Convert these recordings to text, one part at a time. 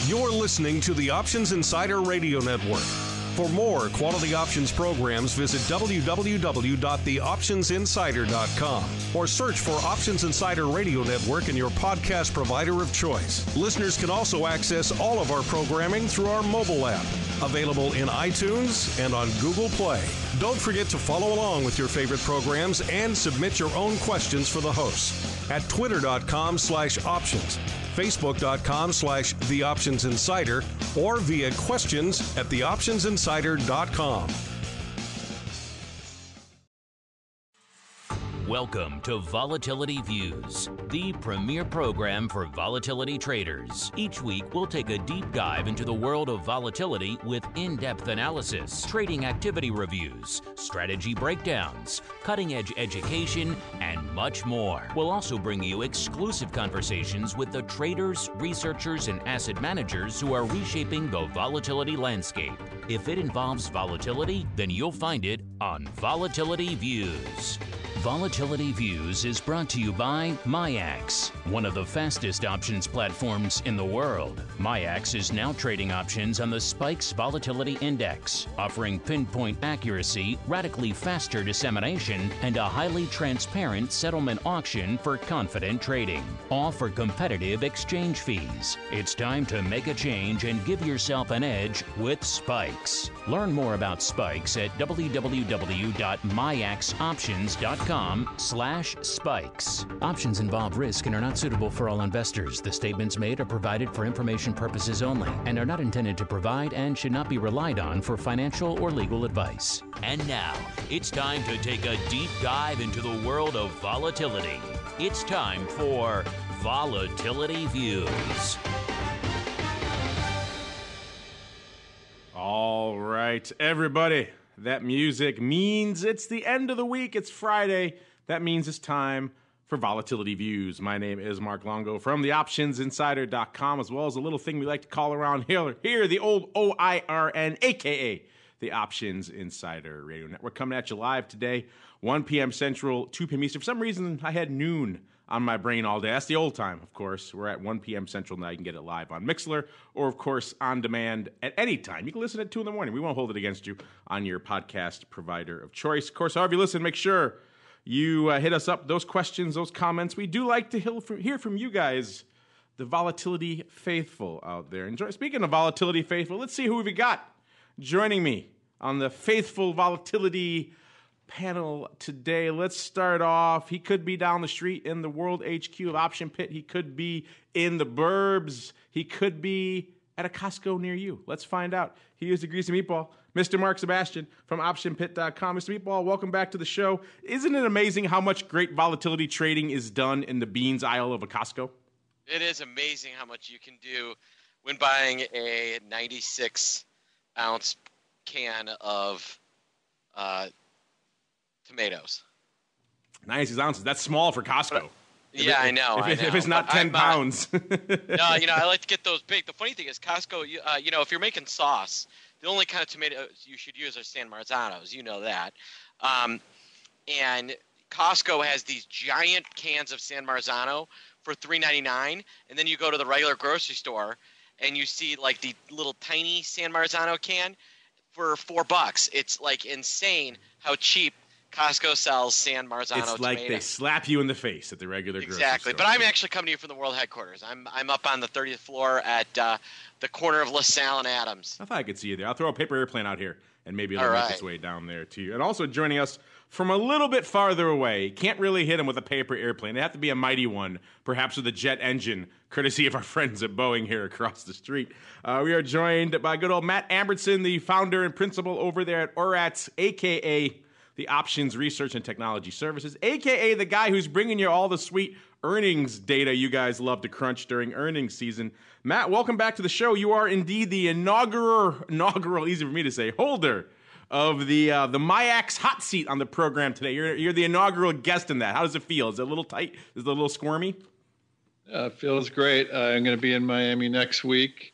You're listening to the Options Insider Radio Network. For more quality options programs, visit www.theoptionsinsider.com or search for Options Insider Radio Network in your podcast provider of choice. Listeners can also access all of our programming through our mobile app, available in iTunes and on Google Play. Don't forget to follow along with your favorite programs and submit your own questions for the hosts at twitter.com/options. Facebook.com/TheOptionsInsider or via questions at TheOptionsInsider.com. Welcome to Volatility Views, the premier program for volatility traders. Each week, we'll take a deep dive into the world of volatility with in-depth analysis, trading activity reviews, strategy breakdowns, cutting-edge education, and much more. We'll also bring you exclusive conversations with the traders, researchers, and asset managers who are reshaping the volatility landscape. If it involves volatility, then you'll find it on Volatility Views. Volatility Views is brought to you by MIAX, one of the fastest options platforms in the world. MIAX is now trading options on the SPIKES Volatility Index, offering pinpoint accuracy, radically faster dissemination, and a highly transparent settlement auction for confident trading, all for competitive exchange fees. It's time to make a change and give yourself an edge with SPIKES. Learn more about SPIKES at www.miaxoptions.com/spikes. Options involve risk and are not suitable for all investors. The statements made are provided for information purposes only and are not intended to provide and should not be relied on for financial or legal advice. And now, it's time to take a deep dive into the world of volatility. It's time for Volatility Views. All right, everybody. That music means it's the end of the week. It's Friday. That means it's time for Volatility Views. My name is Mark Longo from theoptionsinsider.com, as well as a little thing we like to call around here the old OIRN, a.k.a. the Options Insider Radio Network. Coming at you live today, 1 p.m. Central, 2 p.m. Eastern. For some reason, I had noon on my brain all day. That's the old time, of course. We're at 1 p.m. Central now. You can get it live on Mixlr or, of course, on demand at any time. You can listen at 2 in the morning. We won't hold it against you on your podcast provider of choice. Of course, however you listen, make sure you hit us up. Those questions, those comments. We do like to hear from you guys, the volatility faithful out there. And speaking of volatility faithful, let's see who we've got joining me on the faithful volatility panel today. Let's start off. He could be down the street in the World HQ of Option Pit. He could be in the burbs. He could be at a Costco near you. Let's find out. He is the Greasy Meatball, Mr. Mark Sebastian from OptionPit.com. Mr. Meatball, welcome back to the show. Isn't it amazing how much great volatility trading is done in the beans aisle of a Costco? It is amazing how much you can do when buying a 96-ounce can of tomatoes. 96 ounces. That's small for Costco. I know. If it's not 10 pounds. No, I like to get those big. The funny thing is Costco, if you're making sauce, the only kind of tomatoes you should use are San Marzanos. You know that. And Costco has these giant cans of San Marzano for $3.99, and then you go to the regular grocery store and you see like the little tiny San Marzano can for $4. It's like insane how cheap Costco sells San Marzano It's like tomatoes. They slap you in the face at the regular grocery store. Exactly. But I'm actually coming to you from the world headquarters. I'm up on the 30th floor at the corner of LaSalle and Adams. I thought I could see you there. I'll throw a paper airplane out here, and maybe it'll make its way down there to you. And also joining us from a little bit farther away, can't really hit him with a paper airplane. They have to be a mighty one, perhaps with a jet engine, courtesy of our friends at Boeing here across the street. We are joined by good old Matt Ambertson, the founder and principal over there at ORATS, a.k.a. the Options Research and Technology Services, a.k.a. the guy who's bringing you all the sweet earnings data you guys love to crunch during earnings season. Matt, welcome back to the show. You are indeed the inaugural, easy for me to say, holder of the MIAX hot seat on the program today. You're the inaugural guest in that. How does it feel? Is it a little tight? Is it a little squirmy? It feels great. I'm going to be in Miami next week.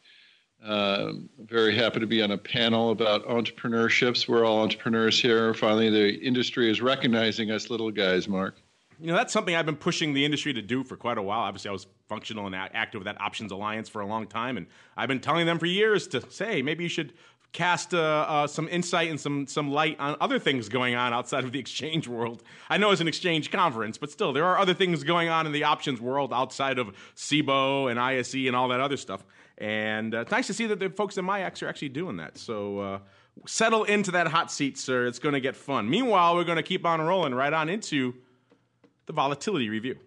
Very happy to be on a panel about entrepreneurships. We're all entrepreneurs here. Finally, the industry is recognizing us little guys, Mark. That's something I've been pushing the industry to do for quite a while. Obviously, I was functional and active with that Options Alliance for a long time, and I've been telling them for years to say, maybe you should cast some insight and some light on other things going on outside of the exchange world. I know it's an exchange conference, but still, there are other things going on in the options world outside of CBOE and ISE and all that other stuff. And it's nice to see that the folks in MIAX are actually doing that. So settle into that hot seat, sir. It's going to get fun. Meanwhile, we're going to keep on rolling right on into the volatility review.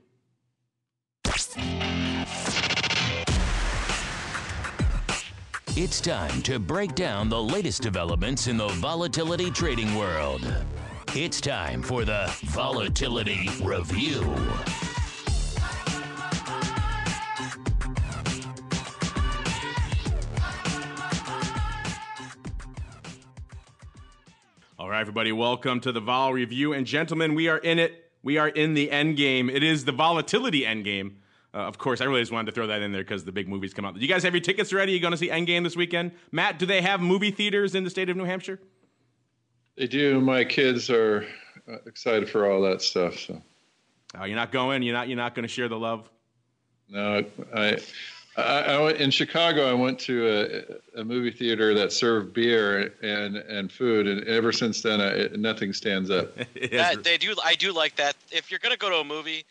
It's time to break down the latest developments in the volatility trading world. It's time for the Volatility Review. All right, everybody, welcome to the Vol Review. And gentlemen, we are in it. We are in the end game. It is the volatility end game. Of course, I really just wanted to throw that in there because the big movies come out. Do you guys have your tickets ready? You going to see Endgame this weekend? Matt, do they have movie theaters in the state of New Hampshire? They do. My kids are excited for all that stuff. So. Oh, you're not going? You're not going to share the love? No, I went in Chicago. I went to a movie theater that served beer and food, and ever since then, nothing stands up. They do. I do like that. If you're going to go to a movie,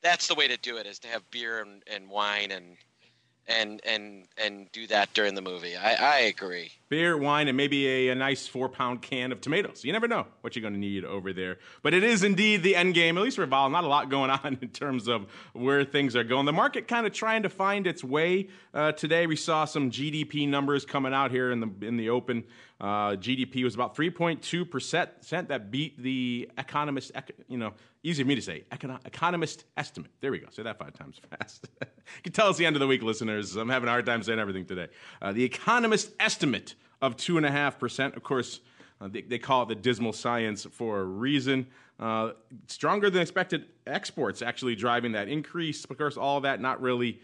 that's the way to do it, is to have beer and wine and do that during the movie. I agree. Beer, wine, and maybe a nice 4-pound can of tomatoes. You never know what you're going to need over there. But it is indeed the end game, at least for Vol. Not a lot going on in terms of where things are going. The market kind of trying to find its way. Today we saw some GDP numbers coming out here in the open. GDP was about 3.2%. That beat the economist, easy for me to say, economist estimate. There we go. Say that 5 times fast. You can tell it's the end of the week, listeners. I'm having a hard time saying everything today. The economist estimate of 2.5%. Of course, they call it the dismal science for a reason. Stronger than expected exports actually driving that increase. Of course, all of that not really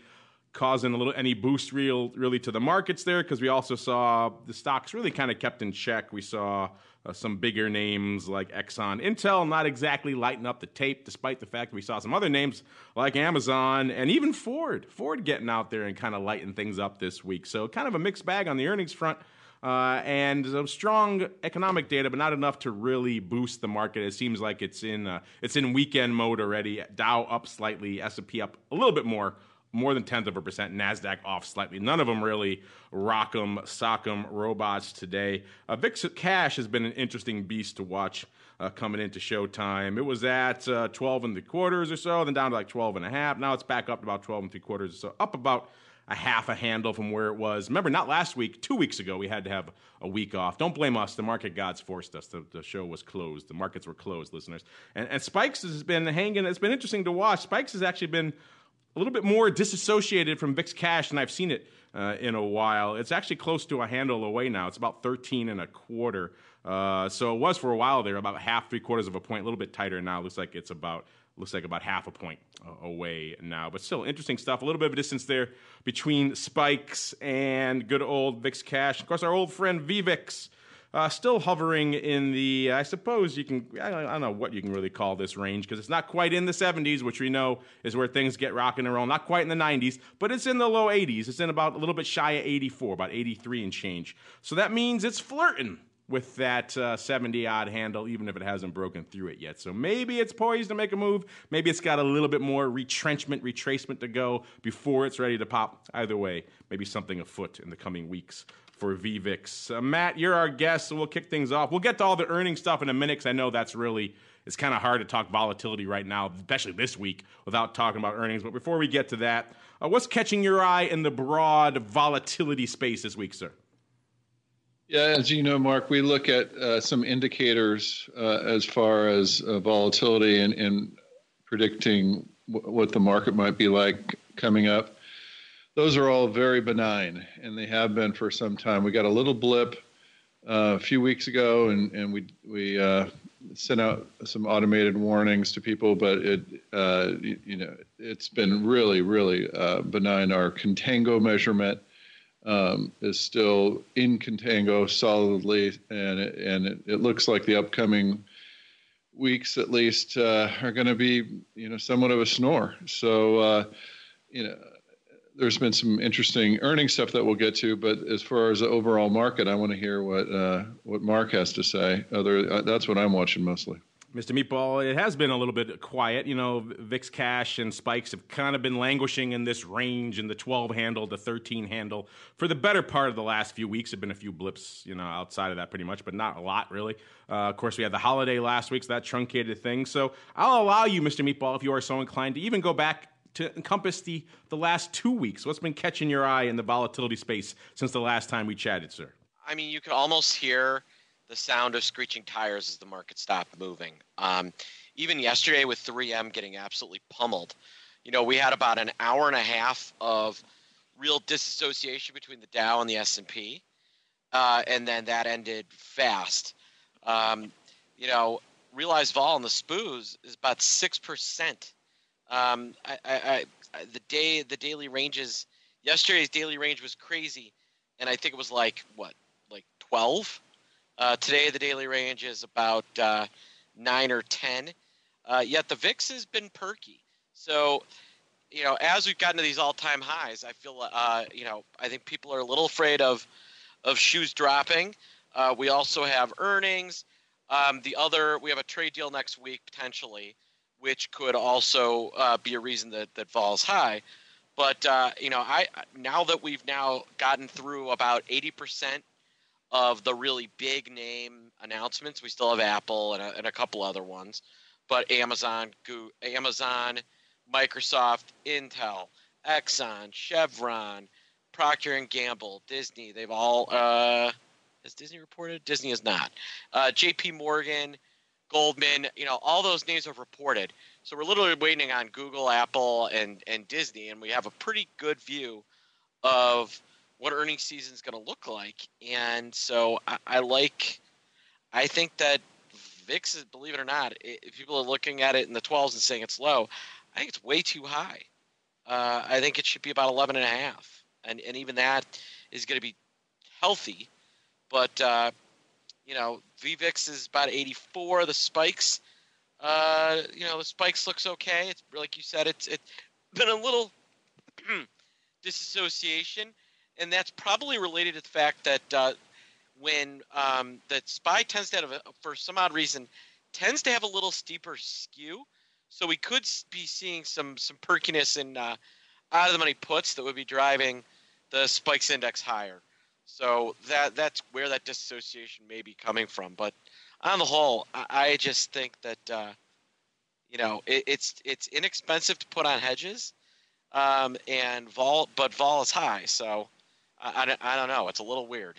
causing any boost really to the markets there, because we also saw the stocks really kind of kept in check. We saw some bigger names like Exxon, Intel not exactly lighting up the tape, despite the fact that we saw some other names like Amazon and even Ford getting out there and kind of lighting things up this week. So kind of a mixed bag on the earnings front. And some strong economic data, but not enough to really boost the market. It seems like it's in weekend mode already. Dow up slightly, S&P up a little bit more than 0.1%, NASDAQ off slightly. None of them really rock'em, sock'em robots today. VIX cash has been an interesting beast to watch coming into showtime. It was at 12.75 or so, then down to like 12.5. Now it's back up to about 12.75 or so, up about a half a handle from where it was. Remember, not last week, 2 weeks ago, we had to have a week off. Don't blame us. The market gods forced us. The show was closed. The markets were closed, listeners. And Spikes has been hanging. It's been interesting to watch. Spikes has actually been a little bit more disassociated from VIX cash than I've seen it in a while. It's actually close to a handle away now. It's about 13.25. So it was for a while there, about half, 3/4 of a point, a little bit tighter now. Looks like about half a point away now. But still, interesting stuff. A little bit of a distance there between Spikes and good old VIX cash. Of course, our old friend VVIX. Still hovering in the, I suppose you can, I don't know what you can really call this range, because it's not quite in the 70s, which we know is where things get rocking and rolling. Not quite in the 90s, but it's in the low 80s. It's in about a little bit shy of 84, about 83 and change. So that means it's flirting with that 70-odd handle, even if it hasn't broken through it yet. So maybe it's poised to make a move. Maybe it's got a little bit more retracement to go before it's ready to pop. Either way, maybe something afoot in the coming weeks for VVIX. Matt, you're our guest, so we'll kick things off. We'll get to all the earnings stuff in a minute, because I know it's kind of hard to talk volatility right now, especially this week, without talking about earnings. But before we get to that, what's catching your eye in the broad volatility space this week, sir? Yeah, as you know, Mark, we look at some indicators as far as volatility and predicting what the market might be like coming up. Those are all very benign, and they have been for some time. We got a little blip a few weeks ago, and we sent out some automated warnings to people, but it's been really, really benign. Our contango measurement is still in contango solidly, and it looks like the upcoming weeks at least are going to be, somewhat of a snore. So, there's been some interesting earnings stuff that we'll get to, but as far as the overall market, I want to hear what Mark has to say. That's what I'm watching mostly. Mr. Meatball, it has been a little bit quiet. VIX cash and spikes have kind of been languishing in this range in the 12 handle to 13 handle for the better part of the last few weeks. There have been a few blips, outside of that pretty much, but not a lot really. Of course, we had the holiday last week, so that truncated things. So I'll allow you, Mr. Meatball, if you are so inclined, to even go back to encompass the last 2 weeks. What's been catching your eye in the volatility space since the last time we chatted, sir? I mean, you could almost hear the sound of screeching tires as the market stopped moving. Even yesterday with 3M getting absolutely pummeled, we had about an hour and a half of real disassociation between the Dow and the S&P, and then that ended fast. Realized vol in the SPOOs is about 6%. The daily ranges, yesterday's daily range was crazy, and I think it was like 12. Today the daily range is about 9 or 10. Yet the VIX has been perky. So, as we've gotten to these all-time highs, I feel I think people are a little afraid of shoes dropping. We also have earnings. We have a trade deal next week potentially, which could also be a reason that falls high. But now that we've gotten through about 80% of the really big name announcements, we still have Apple and a couple other ones, but Amazon, Microsoft, Intel, Exxon, Chevron, Procter & Gamble, Disney, they've all has Disney reported? Disney is not. JP Morgan, Goldman, all those names have reported. So we're literally waiting on Google, Apple, and Disney, and we have a pretty good view of what earnings season is going to look like. And so I think that VIX is, believe it or not, if people are looking at it in the 12s and saying it's low, I think it's way too high. I think it should be about 11.5. And even that is going to be healthy. But, VVIX is about 84. The spikes, the spikes looks okay. It's like you said, it's been a little disassociation. And that's probably related to the fact that when that SPY tends to have, for some odd reason, tends to have a little steeper skew. So we could be seeing some perkiness in out of the money puts that would be driving the spikes index higher. So that's where that disassociation may be coming from. But on the whole, I just think that it's inexpensive to put on hedges, and vol is high. So I don't know. It's a little weird.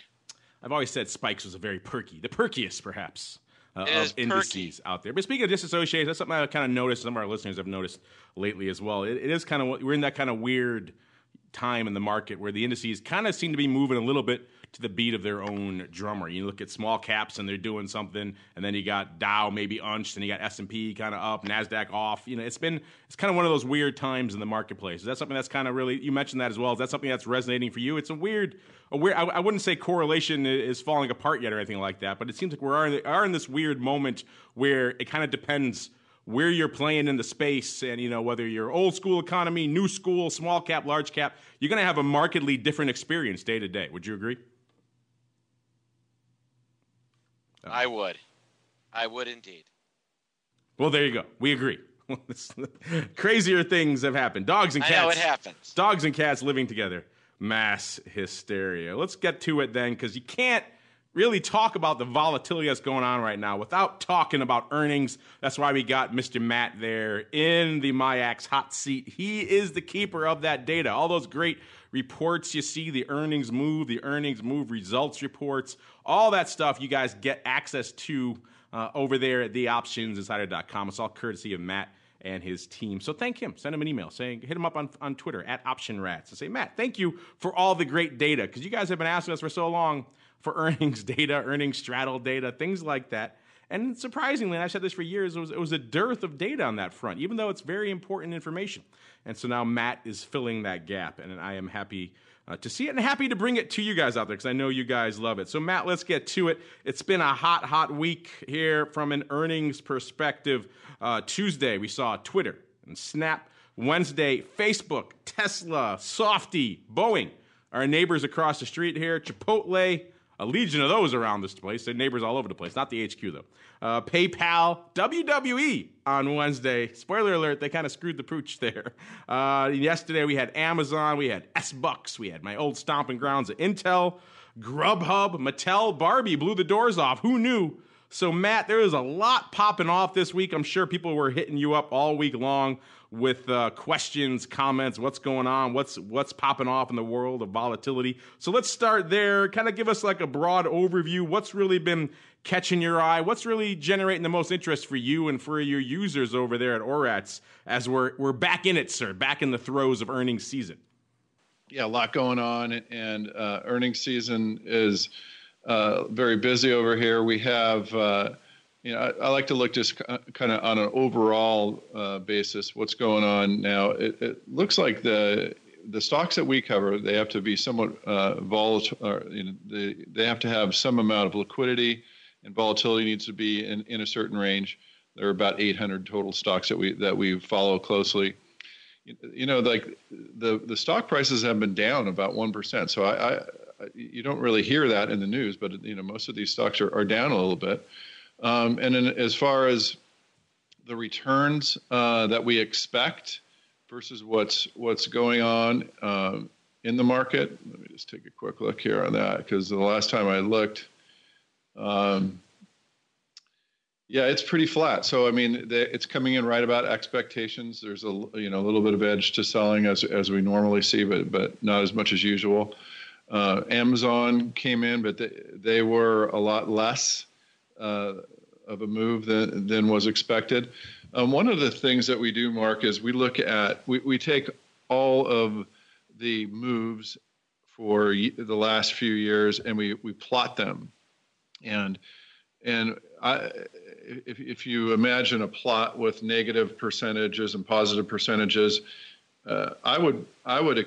I've always said spikes was the perkiest perhaps of indices out there. But speaking of disassociation, that's something I kind of noticed. Some of our listeners have noticed lately as well. It is kind of, we're in that kind of weird time in the market where the indices kind of seem to be moving a little bit to the beat of their own drummer. You look at small caps and they're doing something, and then you got Dow maybe unched, and you got S&P kind of up, NASDAQ off. It's kind of one of those weird times in the marketplace. Is that something that's kind of really, you mentioned that as well, is that something that's resonating for you? It's a weird, I wouldn't say correlation is falling apart yet or anything like that, but it seems like we are in this weird moment where it kind of depends where you're playing in the space, and whether you're old school economy, new school, small cap, large cap, you're going to have a markedly different experience day to day. Would you agree? I would indeed. Well, there you go. We agree. Crazier things have happened. Dogs and cats. I know it happens. Dogs and cats living together. Mass hysteria. Let's get to it then, because you can't really talk about the volatility that's going on right now without talking about earnings. That's why we got Mr. Matt there in the MIAX hot seat. He is the keeper of that data. All those great reports you see, the earnings move results reports, all that stuff you guys get access to over there at theoptionsinsider.com. It's all courtesy of Matt and his team. So thank him. Send him an email saying, hit him up on Twitter at OptionRats and say, Matt, thank you for all the great data, because you guys have been asking us for so long for earnings data, earnings straddle data, things like that. And surprisingly, and I've said this for years, it was a dearth of data on that front, even though it's very important information. And so now Matt is filling that gap, and I am happy to see it and happy to bring it to you guys out there because I know you guys love it. So, Matt, let's get to it. It's been a hot week here from an earnings perspective. Tuesday, we saw Twitter and Snap. Wednesday, Facebook, Tesla, Softy, Boeing, our neighbors across the street here, Chipotle, a legion of those around this place. They're neighbors all over the place, not the HQ, though. PayPal, WWE on Wednesday. Spoiler alert, they kind of screwed the pooch there. Yesterday, we had Amazon, we had S-Bucks, we had my old stomping grounds at Intel, Grubhub, Mattel, Barbie blew the doors off. Who knew? So, Matt, there is a lot popping off this week. I'm sure people were hitting you up all week long with questions, comments, what's going on, what's popping off in the world of volatility. So let's start there. Kind of give us like a broad overview. What's really been catching your eye? What's really generating the most interest for you and for your users over there at ORATS as we're back in it, sir, back in the throes of earnings season? Yeah, a lot going on, and earnings season is very busy over here. We have, I like to look just kind of on an overall basis what's going on now. It looks like the stocks that we cover, they have to be somewhat volatile. Or, they have to have some amount of liquidity, and volatility needs to be in a certain range. There are about 800 total stocks that we follow closely. Like the stock prices have been down about 1%. So you don't really hear that in the news, but most of these stocks are down a little bit. And then as far as the returns that we expect versus what's going on in the market, let me just take a quick look here on that, because the last time I looked, it's pretty flat. So I mean, it's coming in right about expectations. There's a little bit of edge to selling as we normally see, but not as much as usual. Amazon came in, but they were a lot less of a move than was expected. One of the things that we do, Mark, is we look at we take all of the moves for the last few years and we plot them, and if you imagine a plot with negative percentages and positive percentages, I would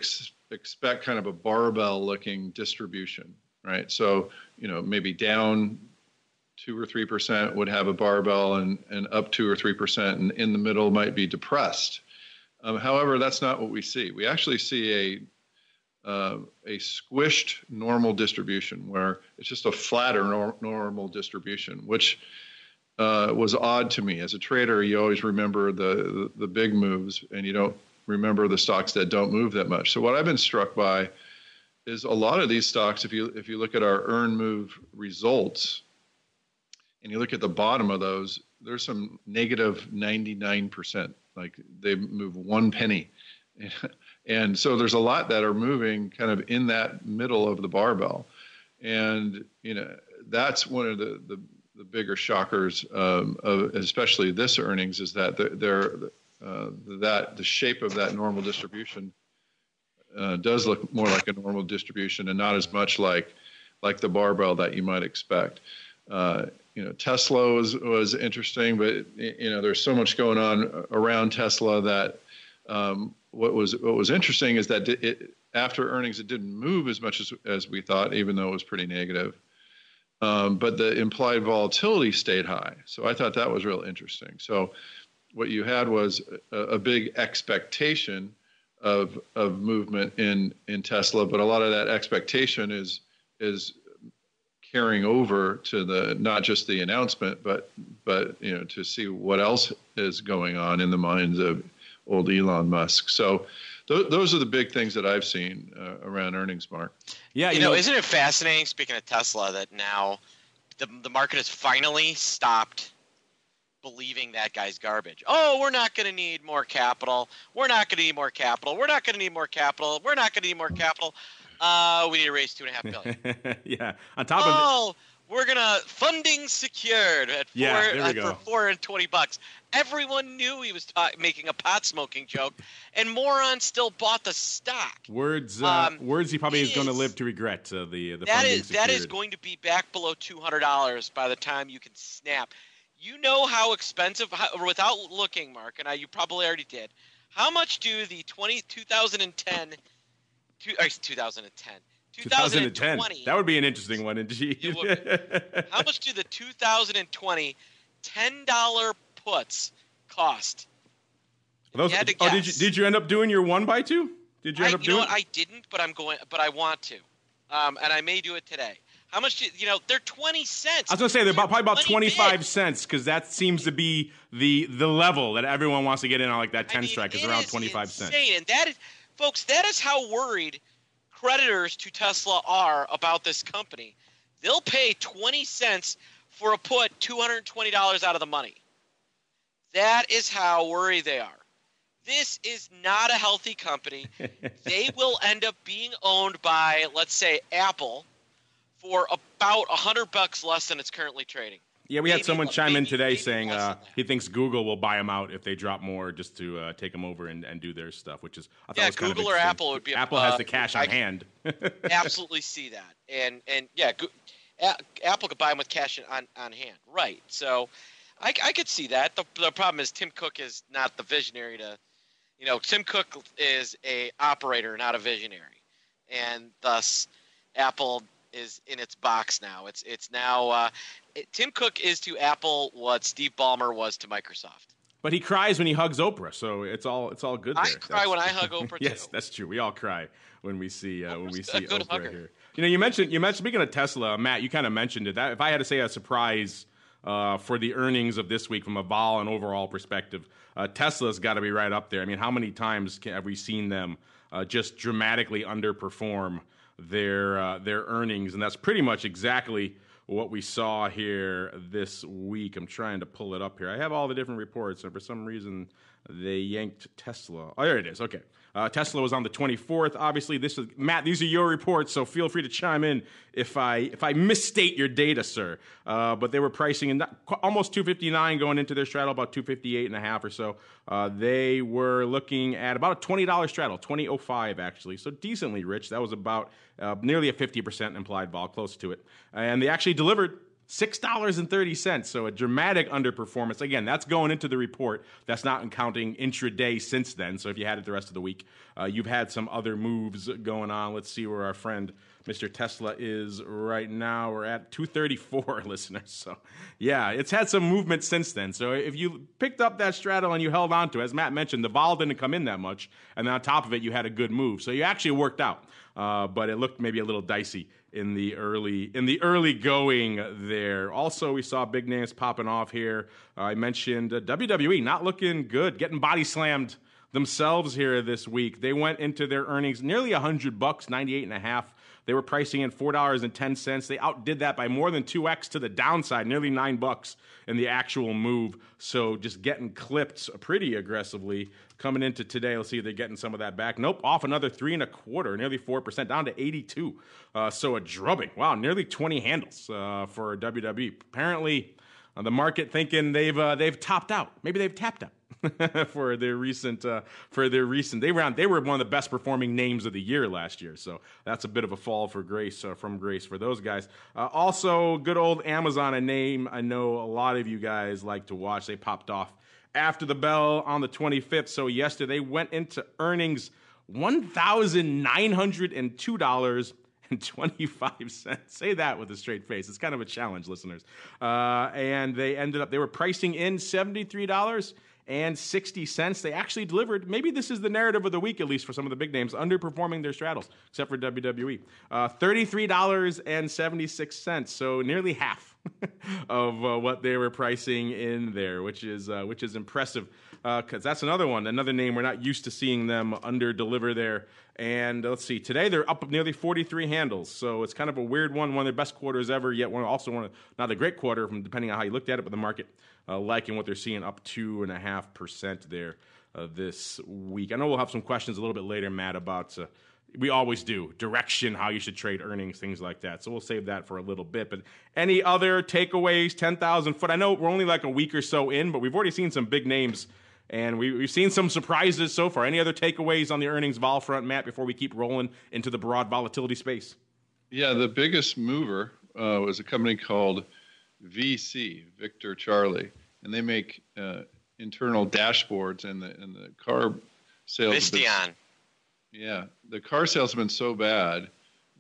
expect kind of a barbell looking distribution, right? So, maybe down 2 or 3% would have a barbell and up 2 or 3%, and in the middle might be depressed. However, that's not what we see. We actually see a squished normal distribution where it's just a flatter normal distribution, which was odd to me. As a trader, you always remember the big moves, and you don't remember the stocks that don't move that much. So what I've been struck by is a lot of these stocks, if you look at our earn move results and you look at the bottom of those, there's some negative 99%, like they move 1 penny. And so there's a lot that are moving kind of in that middle of the barbell. And, that's one of the bigger shockers of especially this earnings, is that that the shape of that normal distribution does look more like a normal distribution and not as much like the barbell that you might expect. Tesla was interesting, but there's so much going on around Tesla that what was interesting is that after earnings it didn't move as much as we thought, even though it was pretty negative. But the implied volatility stayed high, so I thought that was real interesting. So what you had was a big expectation of movement in Tesla, but a lot of that expectation is carrying over to not just the announcement, but to see what else is going on in the minds of old Elon Musk. So those are the big things that I've seen around earnings, Mark. Yeah, isn't it fascinating, speaking of Tesla, that now the market has finally stopped believing that guy's garbage. Oh, we're not going to need more capital. We're not going to need more capital. We're not going to need more capital. We're not going to need more capital. We need to raise $2.5 billion. Yeah. On top of We're gonna funding secured at for $420. Everyone knew he was making a pot smoking joke, and morons still bought the stock. Words he probably is going to live to regret. The that is going to be back below $200 by the time you can snap. You know how expensive, without looking, Mark, and you probably already did. How much do the 2010? That would be an interesting one, indeed. How much do the 2020 $10 puts cost? Did you end up doing your 1x2? Did you end up doing? You know what? I didn't, but I want to, and I may do it today. How much? They're 20 cents. I was gonna say they're probably about 25 cents because that seems to be the level that everyone wants to get in on, like that 10 strike is around 25 cents. And that is, folks, that is how worried creditors to Tesla are about this company. They'll pay 20 cents for a put $220 out of the money. That is how worried they are. This is not a healthy company. They will end up being owned by, let's say, Apple for about $100 less than it's currently trading. Yeah, we had someone chime in today saying he thinks Google will buy them out if they drop more just to take them over and do their stuff, which is I thought was kind Google of or Apple would be. Apple has the cash on hand. Absolutely see that, and Apple could buy them with cash on hand, right? So I could see that. The problem is Tim Cook is not the visionary to, Tim Cook is a operator, not a visionary, and thus Apple is in its box now. It's now Tim Cook is to Apple what Steve Ballmer was to Microsoft. But he cries when he hugs Oprah, so it's all good there. I cry when I hug Oprah too. Yes, that's true. We all cry when we see Oprah here. You mentioned speaking of Tesla, Matt, you kind of mentioned it. That if I had to say a surprise for the earnings of this week from a vol and overall perspective, Tesla's got to be right up there. I mean, how many times have we seen them just dramatically underperform their earnings, and that's pretty much exactly what we saw here this week. I'm trying to pull it up here. I have all the different reports, and for some reason they yanked Tesla. Oh, there it is. Okay. Tesla was on the 24th. Obviously, Matt, these are your reports, so feel free to chime in if I misstate your data, sir. But they were pricing in almost 259 going into their straddle, about 258.5 or so. They were looking at about a $20 straddle, 20.05 actually, so decently rich. That was about nearly a 50% implied vol, close to it. And they actually delivered $6.30, so a dramatic underperformance. Again, that's going into the report. That's not counting intraday since then. So if you had it the rest of the week, you've had some other moves going on. Let's see where our friend Mr. Tesla is right now. We're at 234, listeners. So yeah, it's had some movement since then. So if you picked up that straddle and you held on to it, as Matt mentioned, the vol didn't come in that much, and then on top of it, you had a good move. So you actually worked out, but it looked maybe a little dicey in the early going there. Also, we saw big names popping off here. I mentioned WWE not looking good, getting body slammed themselves here this week. They went into their earnings nearly $100, 98.5. They were pricing in $4.10. They outdid that by more than 2x to the downside, nearly $9 in the actual move. So just getting clipped pretty aggressively coming into today. Let's see if they're getting some of that back. Nope, off another 3.25, nearly 4%, down to 82. So a drubbing. Wow, nearly 20 handles for WWE. Apparently, the market thinking they've topped out. Maybe they've tapped out. for their recent they were one of the best performing names of the year last year, so that's a bit of a fall for grace from grace for those guys. Also, good old Amazon, a name I know a lot of you guys like to watch. They popped off after the bell on the 25th, so yesterday they went into earnings $1,902.25. Say that with a straight face. It's kind of a challenge, listeners. And they were pricing in $73.60. They actually delivered. Maybe this is the narrative of the week, at least for some of the big names, underperforming their straddles, except for WWE. $33.76, so nearly half of what they were pricing in there, which is impressive. Because that's another name we're not used to seeing them under-deliver there. And let's see, today they're up nearly 43 handles, so it's kind of a weird one of their best quarters ever, yet not a great quarter, depending on how you looked at it, but the market liking what they're seeing, up 2.5% there this week. I know we'll have some questions a little bit later, Matt, about we always do. Direction, how you should trade earnings, things like that. So we'll save that for a little bit. But any other takeaways, 10,000 foot? I know we're only like a week or so in, but we've already seen some big names, and we've seen some surprises so far. Any other takeaways on the earnings vol front, Matt, before we keep rolling into the broad volatility space? Yeah, the biggest mover was a company called VC, Victor Charlie, and they make internal dashboards, and the car sales. Visteon. Yeah, the car sales have been so bad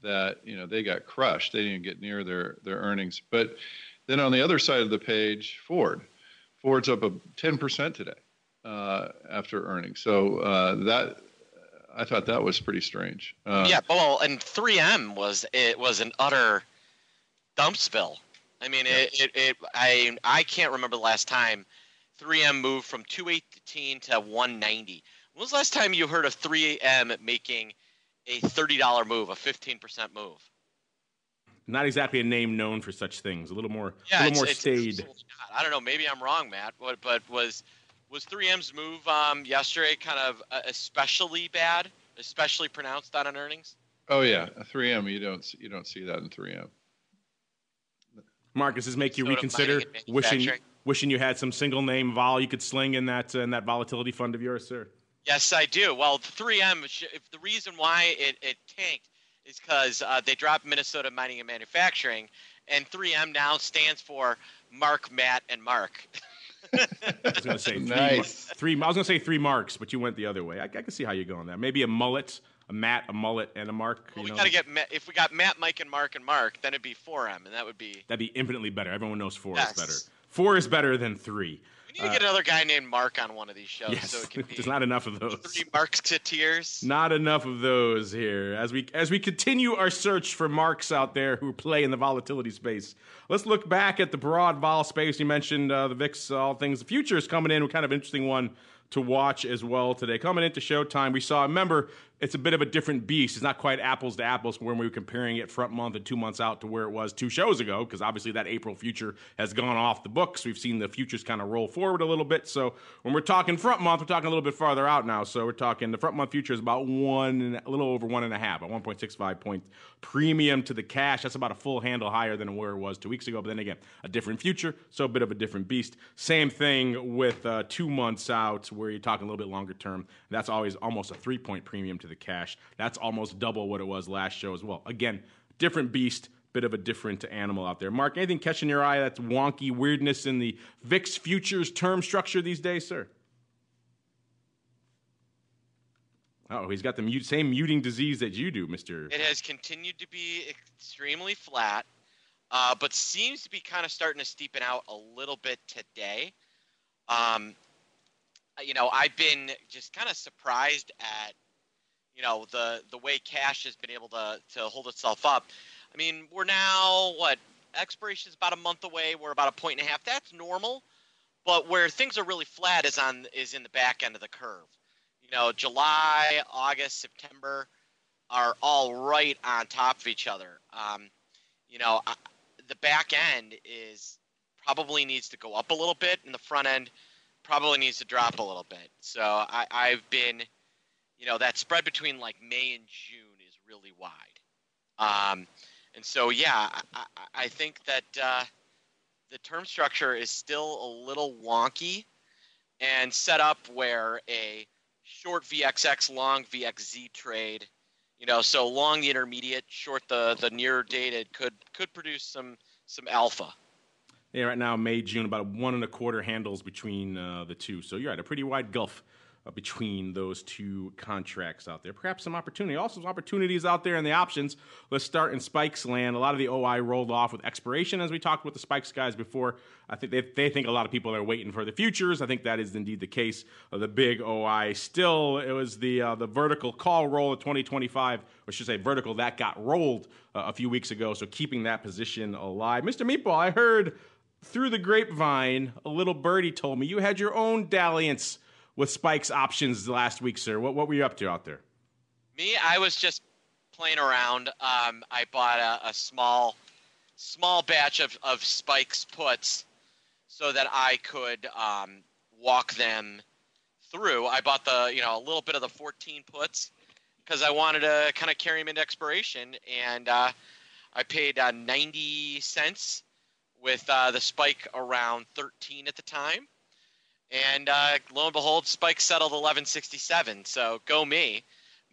that they got crushed. They didn't get near their earnings. But then on the other side of the page, Ford's up 10% today after earnings. So I thought that was pretty strange. Yeah, well, and 3M was an utter dump spill. I mean, I can't remember the last time 3M moved from 218 to 190. When was the last time you heard of 3M making a $30 move, a 15% move? Not exactly a name known for such things. A little more staid. I don't know. Maybe I'm wrong, Matt. But was 3M's move yesterday kind of especially bad, especially pronounced on earnings? Oh yeah, 3M. You don't see that in 3M. Mark, does this make you reconsider wishing you had some single name vol you could sling in that volatility fund of yours, sir? Yes, I do. Well, 3M, if the reason why it tanked is because they dropped Minnesota Mining and Manufacturing, and 3M now stands for Mark, Matt, and Mark. I was going to say nice. I was going to say 3 marks, but you went the other way. I can see how you go on that. Maybe a mullet, a Matt, a mullet, and a Mark. Well, we got to get if we got Matt, Mike, and Mark, then it'd be 4M, and that'd be infinitely better. Everyone knows 4 is better. 4 is better than 3. We need to get another guy named Mark on one of these shows. Yes, so it can be there's not enough of those. 3 Marks to tears. Not enough of those here. As we continue our search for marks out there who play in the volatility space, let's look back at the broad vol space. You mentioned the VIX, all things. The futures coming in, kind of interesting one to watch as well today. Coming into Showtime, we saw, remember, it's a bit of a different beast. It's not quite apples to apples when we were comparing it front month and 2 months out to where it was 2 shows ago, because obviously that April future has gone off the books. We've seen the futures kind of roll forward a little bit. So when we're talking front month, we're talking a little bit farther out now. So we're talking the front month future is about a little over 1.5, a 1.65 point premium to the cash. That's about a full handle higher than where it was 2 weeks ago. But then again, a different future, so a bit of a different beast. Same thing with 2 months out, where you're talking a little bit longer term. That's always almost a 3-point premium to the cash. That's almost double what it was last show as well. Again, different beast, bit of a different animal out there. Mark, anything catching your eye that's wonky weirdness in the VIX futures term structure these days, sir? Oh, he's got the same muting disease that you do, Mr. It has continued to be extremely flat, but seems to be kind of starting to steepen out a little bit today. I've been just kind of surprised at, the way cash has been able to hold itself up. I mean, we're now, expiration is about a month away. We're about 1.5 points. That's normal. But where things are really flat is in the back end of the curve. July, August, September are all right on top of each other. The back end probably needs to go up a little bit, and the front end probably needs to drop a little bit. So I've been, that spread between like May and June is really wide. And so, yeah, I think that the term structure is still a little wonky and set up where a short VXX, long VXZ trade, so long the intermediate, short the near dated could produce some alpha. Yeah, right now, May, June, about 1 1/4 handles between the two. So you're at a pretty wide gulf between those two contracts out there. Perhaps some opportunity. Also, some opportunities out there in the options. Let's start in Spikes land. A lot of the OI rolled off with expiration, as we talked with the Spikes guys before. I think they think a lot of people are waiting for the futures. I think that is indeed the case. The big OI still, it was the vertical call roll of 2025, or I should say vertical, that got rolled a few weeks ago, so keeping that position alive. Mr. Meatball, I heard through the grapevine, a little birdie told me you had your own dalliance with Spike's options last week, sir. What were you up to out there? Me, I was just playing around. I bought a small batch of Spike's puts so that I could walk them through. I bought a little bit of the 14 puts because I wanted to kind of carry him into expiration, and I paid 90 cents with the spike around 13 at the time. And lo and behold, spike settled 11.67. So go me.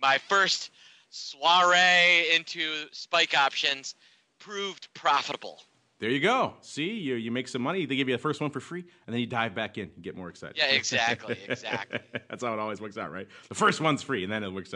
My first soiree into spike options proved profitable. There you go. See, you make some money. They give you the first one for free, and then you dive back in and get more excited. Yeah, exactly. That's how it always works out, right? The first one's free, and then it works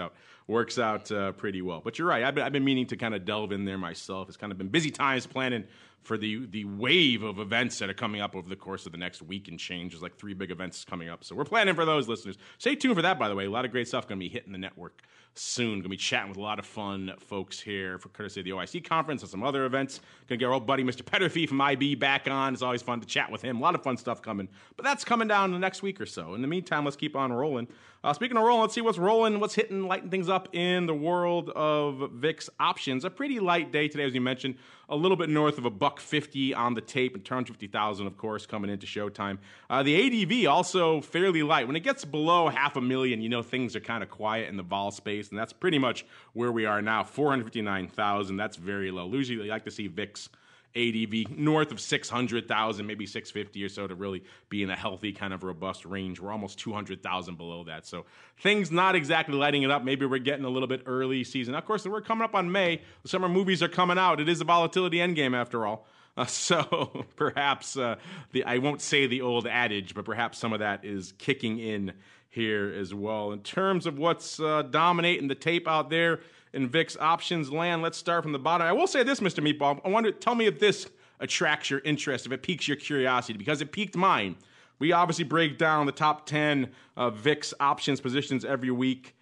out pretty well. But you're right. I've been meaning to kind of delve in there myself. It's kind of been busy times planning for the wave of events that are coming up over the course of the next week and change. There's like 3 big events coming up. So we're planning for those, listeners. Stay tuned for that, by the way. A lot of great stuff going to be hitting the network soon. Going to be chatting with a lot of fun folks here for courtesy of the OIC conference and some other events. Going to get our old buddy Mr. Petterfee from IB back on. It's always fun to chat with him. A lot of fun stuff coming. But that's coming down in the next week or so. In the meantime, let's keep on rolling. Speaking of rolling, let's see what's rolling, what's hitting, lighting things up in the world of VIX options. A pretty light day today, as you mentioned. A little bit north of $150 on the tape, and $250,000, of course, coming into showtime. The ADV also fairly light. When it gets below 500,000, you know things are kind of quiet in the vol space, and that's pretty much where we are now. 459,000. That's very low. Usually, you like to see VIX ADV north of 600,000, maybe 650 or so to really be in a healthy kind of robust range. We're almost 200,000 below that. So things not exactly lighting it up. Maybe we're getting a little bit early season. Of course, we're coming up on May. The summer movies are coming out. It is a volatility endgame after all. So perhaps I won't say the old adage, but perhaps some of that is kicking in here as well. In terms of what's dominating the tape out there, in VIX options land, let's start from the bottom. I will say this, Mr. Meatball. I wonder, tell me if this attracts your interest, if it piques your curiosity, because it piqued mine. We obviously break down the top 10 VIX options positions every week.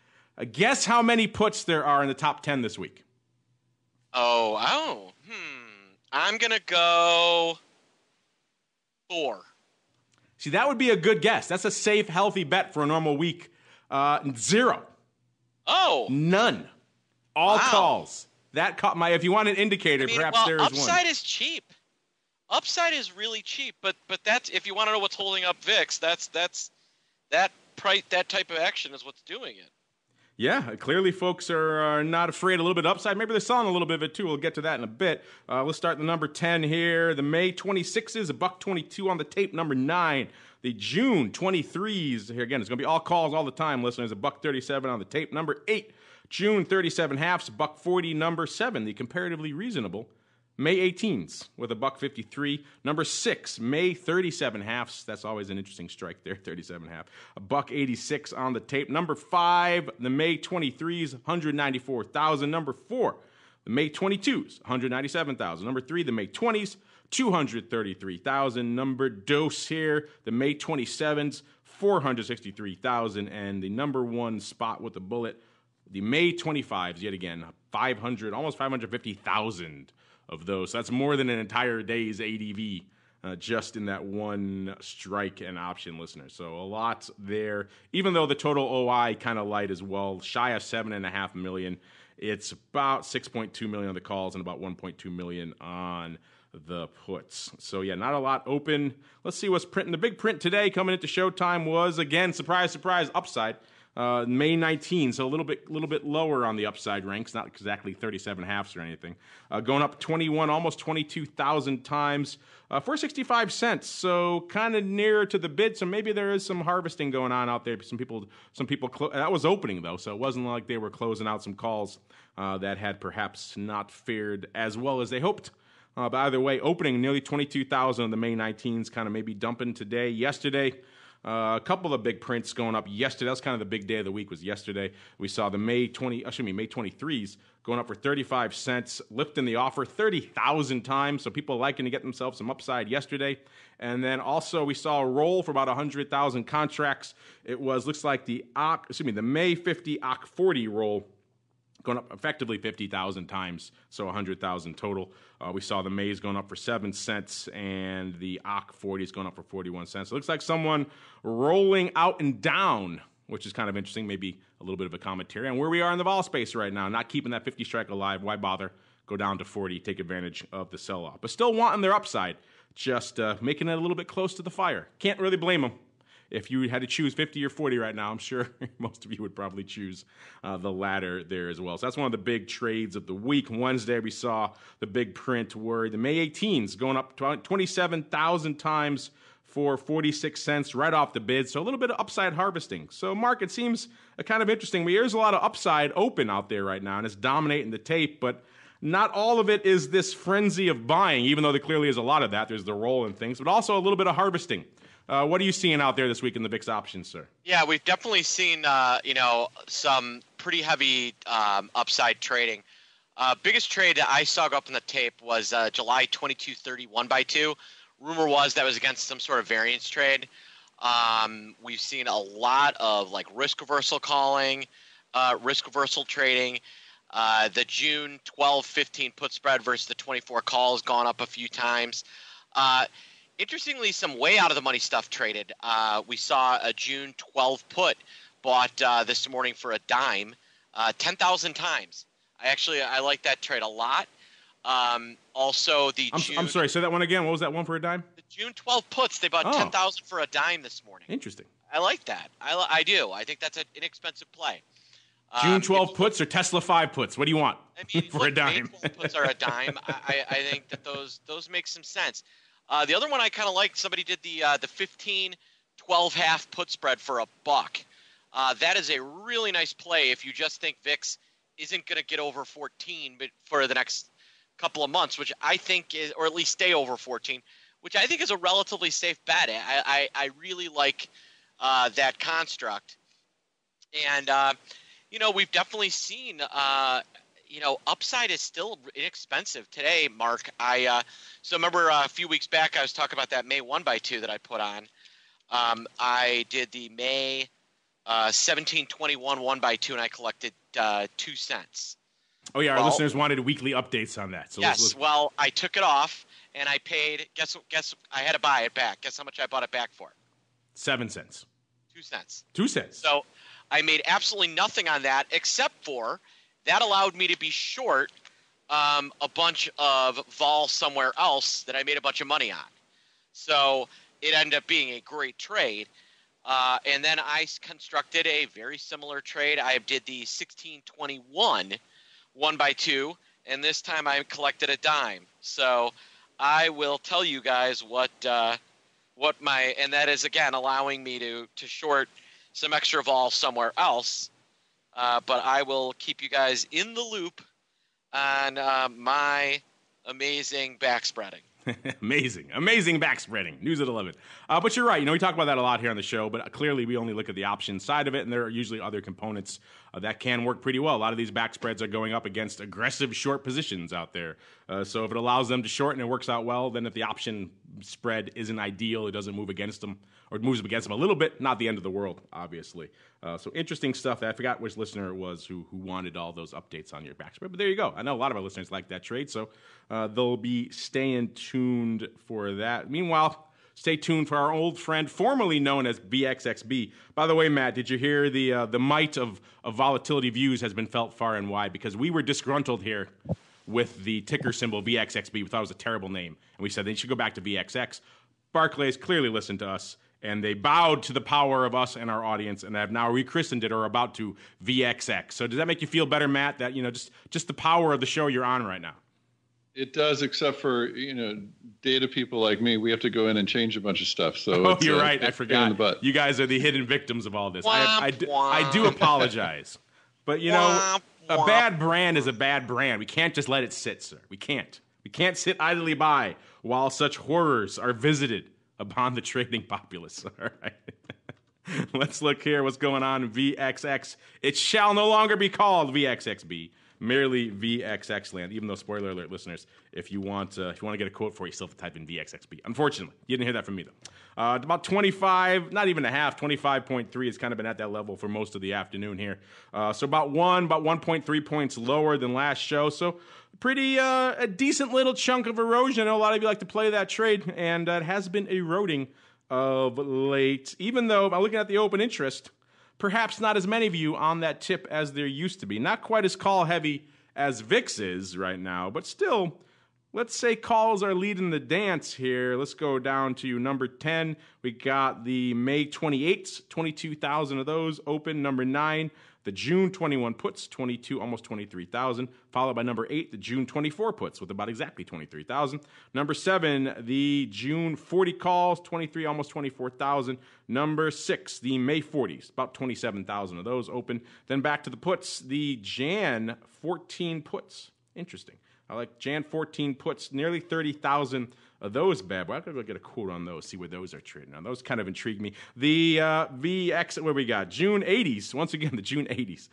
Guess how many puts there are in the top 10 this week? I'm going to go 4. See, that would be a good guess. That's a safe, healthy bet for a normal week. 0. Oh. None. All calls. That caught my. If you want an indicator, perhaps there is one. Upside is cheap. Upside is really cheap, but that's if you want to know what's holding up VIX, that type of action is what's doing it. Yeah, clearly folks are not afraid. A little bit upside. Maybe they're selling a little bit of it too. We'll get to that in a bit. Let's start the number 10 here. The May 26s, $1.22 on the tape. Number 9. The June 23s. Here again, it's going to be all calls all the time, listeners. $1.37 on the tape. Number 8. June 37 halves, $1.40. Number 7, the comparatively reasonable May 18s with $1.53. Number 6, May 37 halves. That's always an interesting strike there, 37 half. $1.86 on the tape. Number 5, the May 23s, $194,000. Number 4, the May 22s, $197,000. Number 3, the May 20s, $233,000. Number dose here, the May 27s, $463,000. And the number 1 spot with the bullet, the May 25s, yet again, almost 550,000 of those. So that's more than an entire day's ADV just in that one strike and option, listener. So a lot there. Even though the total OI kind of light as well, shy of 7.5 million. It's about 6.2 million on the calls and about 1.2 million on the puts. So yeah, not a lot open. Let's see what's printing. The big print today coming into showtime was, again, surprise, surprise, upside. May 19, so a little bit lower on the upside ranks, not exactly 37 halves or anything. Going up 21, almost 22,000 times for 65 cents. So kind of nearer to the bid. So maybe there is some harvesting going on out there. Some people. That was opening though, so it wasn't like they were closing out some calls that had perhaps not fared as well as they hoped. But either way, opening nearly 22,000 on the May 19s, kind of maybe dumping today. Yesterday. A couple of big prints going up yesterday. That was kind of the big day of the week was yesterday. We saw the May 23s going up for 35 cents, lifting the offer 30,000 times. So people liking to get themselves some upside yesterday. And then also we saw a roll for about 100,000 contracts. It looks like the May 50 OC 40 roll going up effectively 50,000 times, so 100,000 total. We saw the Mays going up for 7 cents, and the OC 40 is going up for 41 cents. It looks like someone rolling out and down, which is kind of interesting, maybe a little bit of a commentary on where we are in the vol space right now, not keeping that 50 strike alive. Why bother? Go down to 40, take advantage of the sell-off. But still wanting their upside, just making it a little bit close to the fire. Can't really blame them. if you had to choose 50 or 40 right now, I'm sure most of you would probably choose the latter there as well. So that's one of the big trades of the week. Wednesday, we saw the big print where the May 18s going up 27,000 times for 46 cents right off the bid. So a little bit of upside harvesting. So, Mark, it seems kind of interesting. There's a lot of upside open out there right now, and it's dominating the tape, but not all of it is this frenzy of buying, even though there clearly is a lot of that. There's the roll and things, but also a little bit of harvesting. What are you seeing out there this week in the VIX options, sir? Yeah, we've definitely seen, some pretty heavy upside trading. Biggest trade that I saw go up in the tape was July 22.30 1x2. Rumor was that was against some sort of variance trade. We've seen a lot of like risk reversal calling, risk reversal trading. The June 12-15 put spread versus the 24 call has gone up a few times. Interestingly, some way out of the money stuff traded. We saw a June 12 put bought this morning for a dime, 10,000 times. I like that trade a lot. Also, I'm sorry, say that one again. What was that one for a dime? The June 12 puts, they bought 10,000 for a dime this morning. Interesting. I like that. I do. I think that's an inexpensive play. June 12 puts or Tesla 5 puts? What do you want for a dime? May 12 puts are a dime. I think that those make some sense. The other one I kind of like, somebody did the 15-12 half put spread for $1. That is a really nice play if you just think VIX isn't going to get over 14 but for the next couple of months, which I think is, or at least stay over 14, which I think is a relatively safe bet. I really like that construct. And, we've definitely seen, upside is still inexpensive today, Mark. So remember a few weeks back, I was talking about that May 1x2 that I put on. I did the May 1721 1x2, and I collected 2 cents. Oh, yeah, our listeners wanted weekly updates on that. So yes, well, I took it off, and I paid, guess, I had to buy it back. Guess how much I bought it back for? 7 cents. 2 cents. 2 cents. So I made absolutely nothing on that, except for that allowed me to be short a bunch of vol somewhere else that I made a bunch of money on. So it ended up being a great trade. And then I constructed a very similar trade. I did the 1621 1x2, and this time I collected a dime. So I will tell you guys what my, and that is again allowing me to short some extra vol somewhere else. But I will keep you guys in the loop on my amazing backspreading. Amazing backspreading. News at 11. But you're right. We talk about that a lot here on the show, but clearly we only look at the option side of it, and there are usually other components that can work pretty well. A lot of these backspreads are going up against aggressive short positions out there. So if it allows them to short and it works out well, then if the option spread isn't ideal, it doesn't move against them, or it moves against them a little bit, not the end of the world, obviously. So interesting stuff. I forgot which listener it was who wanted all those updates on your backspread, but there you go. I know a lot of our listeners like that trade, so they'll be staying tuned for that. Meanwhile, stay tuned for our old friend, formerly known as VXXB. By the way, Matt, did you hear the might of volatility views has been felt far and wide, because we were disgruntled here with the ticker symbol VXXB. We thought it was a terrible name, and we said they should go back to VXX. Barclays clearly listened to us, and they bowed to the power of us and our audience, and have now rechristened it or are about to VXX. So does that make you feel better, Matt, that just the power of the show you're on right now? It does, except for, data people like me. We have to go in and change a bunch of stuff. So you're right. I forgot. You guys are the hidden victims of all this. I do apologize. But, a bad brand is a bad brand. We can't just let it sit, sir. We can't. We can't sit idly by while such horrors are visited upon the trading populace. All right. Let's look here what's going on in VXX. It shall no longer be called VXXB. Merely VXX land, even though, spoiler alert, listeners, if you want to get a quote for it, you still have to type in VXXB. Unfortunately, you didn't hear that from me, though. About 25, not even a half, 25.3 has kind of been at that level for most of the afternoon here. So about 1.3 points lower than last show. So pretty a decent little chunk of erosion. I know a lot of you like to play that trade, and it has been eroding of late, even though I'm looking at the open interest. Perhaps not as many of you on that tip as there used to be. Not quite as call heavy as VIX is right now, but still let's say calls are leading the dance here. Let's go down to number 10. We got the May 28s, 22,000 of those open. Number 9, the June 21 puts, 22, almost 23,000. Followed by number 8, the June 24 puts with about exactly 23,000. Number 7, the June 40 calls, 23, almost 24,000. Number 6, the May 40s, about 27,000 of those open. Then back to the puts, the Jan 14 puts. Interesting. I like Jan 14 puts, nearly 30,000 of those bad boys. I'm going to go get a quote on those, see where those are trading. Now, those kind of intrigue me. The VX, what we got? June 80s. Once again, the June 80s.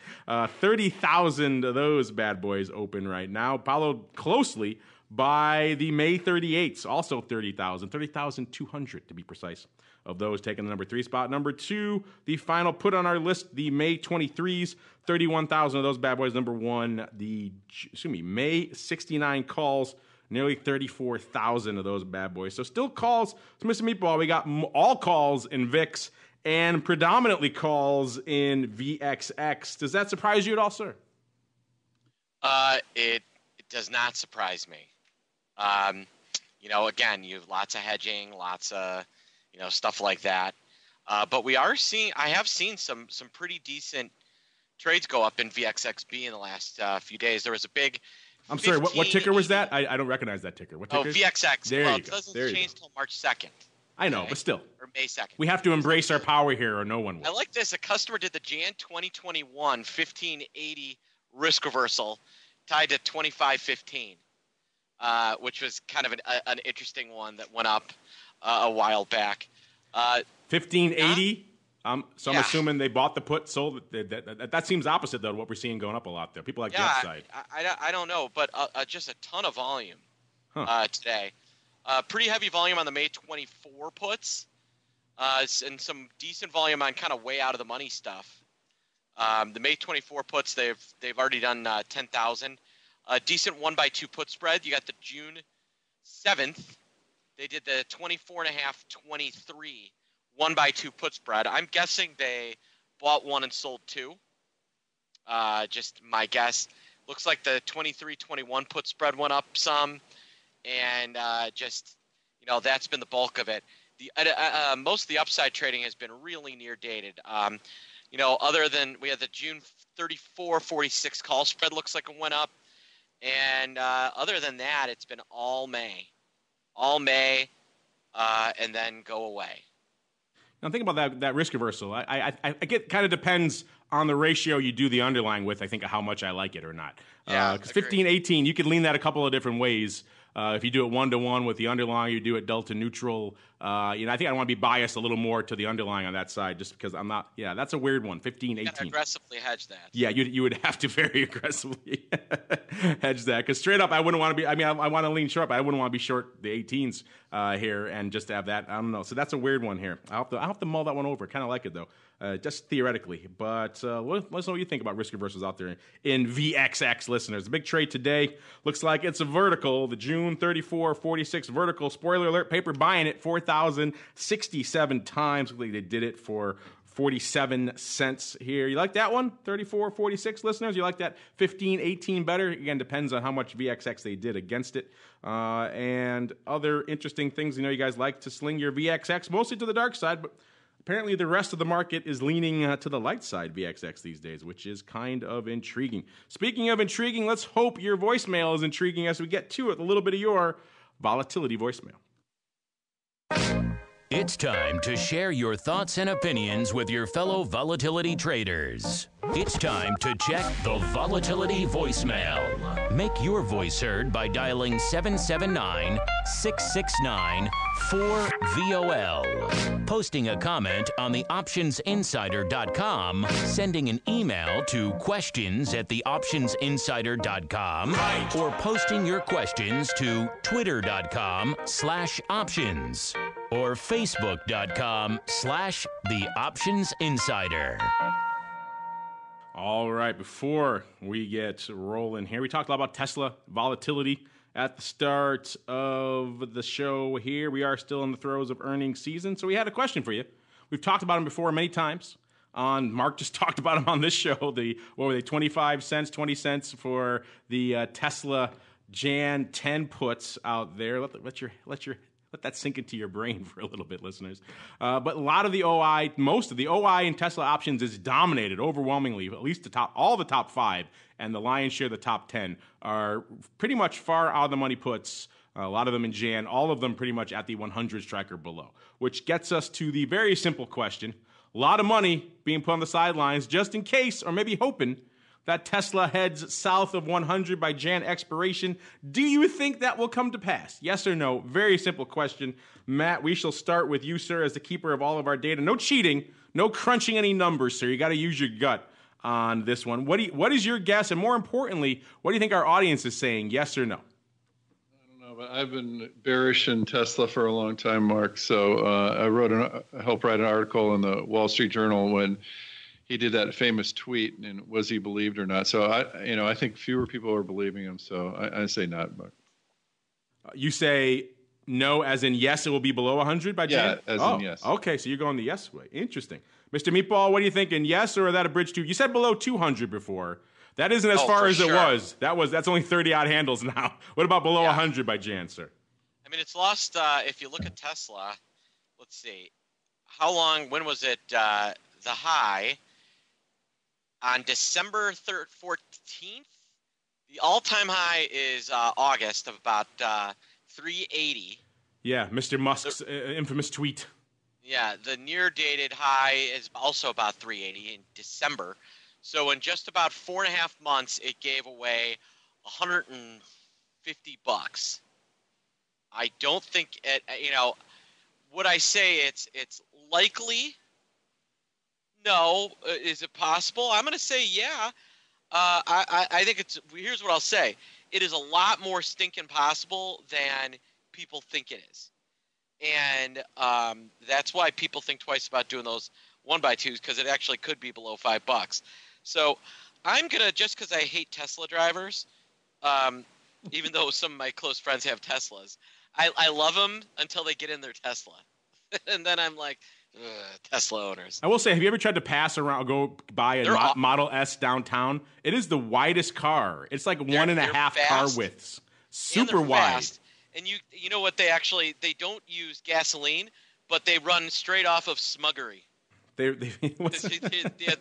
30,000 of those bad boys open right now, followed closely by the May 38s, also 30,000, 30,200 to be precise, of those taking the number 3 spot. Number 2, the final put on our list, the May 23s, 31,000 of those bad boys. Number 1, May 69 calls, nearly 34,000 of those bad boys. So still calls, so Mr. Meatball, we got all calls in VIX and predominantly calls in VXX. Does that surprise you at all, sir? It does not surprise me. Again, you have lots of hedging, lots of, stuff like that. But I have seen some pretty decent trades go up in VXXB in the last few days. There was a big. I'm sorry, what ticker was that? I don't recognize that ticker. What ticker? VXX. There you go. It doesn't change until March 2nd. I know, but still. Or May 2nd. We have to embrace our power here or no one will. I like this. A customer did the Jan 2021 1580 risk reversal tied to 2515, which was kind of an interesting one that went up a while back. 1580? I'm assuming they bought the put, sold it. That seems opposite, though, to what we're seeing going up a lot there. People like the upside. I don't know, but just a ton of volume today. Pretty heavy volume on the May 24 puts, and some decent volume on kind of way out of the money stuff. The May 24 puts, they've already done 10,000. A decent 1x2 put spread. You got the June 7th. They did the 24.5, 23 1x2 put spread. I'm guessing they bought 1 and sold 2. Just my guess. Looks like the 23-21 put spread went up some, and that's been the bulk of it. Most of the upside trading has been really near dated. Other than we had the June 34-46 call spread, looks like it went up, and other than that, it's been all May, and then go away. Now, think about that risk reversal. I get kind of depends on the ratio you do the underlying with, I think, of how much I like it or not. Because 15-18, you could lean that a couple of different ways. If you do it 1-to-1 with the underlying, you do it delta neutral. I think I want to be biased a little more to the underlying on that side, just because I'm not. Yeah, that's a weird one. 15-18. You gotta aggressively hedge that. Yeah, you would have to very aggressively hedge that, because straight up, I wouldn't want to be. I mean, I want to lean short, but I wouldn't want to be short the 18s here and just have that. I don't know. So that's a weird one here. I'll have to mull that one over. Kind of like it though. Just theoretically, but let us know what you think about risk reversals out there in VXX, listeners. The big trade today looks like it's a vertical. The June 34-46 vertical. Spoiler alert, paper buying it 4,067 times. Looks like they did it for 47 cents here. You like that one? 34-46, listeners? You like that 15-18 better? Again, depends on how much VXX they did against it. And other interesting things. You guys like to sling your VXX mostly to the dark side, but apparently the rest of the market is leaning to the light side VXX these days, which is kind of intriguing. Speaking of intriguing, let's hope your voicemail is intriguing as we get to it. A little bit of your volatility voicemail. It's time to share your thoughts and opinions with your fellow volatility traders. It's time to check the volatility voicemail. Make your voice heard by dialing 779-669-4VOL. Posting a comment on the optionsinsider.com, sending an email to questions@theoptionsinsider.com, or posting your questions to twitter.com/options or facebook.com/theoptionsinsider. All right, before we get rolling here, we talked a lot about Tesla volatility at the start of the show here. We are still in the throes of earnings season, so we had a question for you. We've talked about them before many times. Mark just talked about them on this show. 25 cents, 20 cents for the Tesla Jan 10 puts out there. Let that sink into your brain for a little bit, listeners. But a lot of the OI, most of the OI in Tesla options is dominated overwhelmingly. At least all the top 5 and the lion's share of the top 10 are pretty much far out of the money puts. A lot of them in Jan, all of them pretty much at the 100 strike or below, which gets us to the very simple question. A lot of money being put on the sidelines just in case, or maybe hoping, that Tesla heads south of 100 by Jan expiration. Do you think that will come to pass? Yes or no? Very simple question. Matt, we shall start with you, sir, as the keeper of all of our data. No cheating, no crunching any numbers, sir. You got to use your gut on this one. What is your guess? And more importantly, what do you think our audience is saying, yes or no? I don't know, but I've been bearish in Tesla for a long time, Mark. So I helped write an article in the Wall Street Journal when he did that famous tweet, and was he believed or not? So I think fewer people are believing him. So I say not. But you say no, as in yes, it will be below 100 by Jan? Yeah, as in yes. Okay, so you're going the yes way. Interesting, Mr. Meatball. What are you thinking? Yes, or is that a bridge to? You said below 200 before. That isn't as far as it was. That's only 30 odd handles now. What about below 100 by Jan, sir? I mean, it's lost. If you look at Tesla, let's see, how long? When was it? The high. On December 14th, the all-time high is August of about 380. Yeah, Mr. Musk's infamous tweet. Yeah, the near-dated high is also about 380 in December. So in just about 4.5 months, it gave away $150. I don't think it. Would I say it's likely? No. Is it possible? I'm going to say yeah. I think it's – here's what I'll say. It is a lot more stinking possible than people think it is. And that's why people think twice about doing those 1x2s, because it actually could be below $5. So I'm going to – just because I hate Tesla drivers, even though some of my close friends have Teslas, I love them until they get in their Tesla. And then I'm like – Tesla owners. I will say, have you ever tried to go buy a Model S downtown? It is the widest car. It's like 1.5 car widths. Super wide. Fast. And you know what? They don't use gasoline, but they run straight off of smuggery. They're the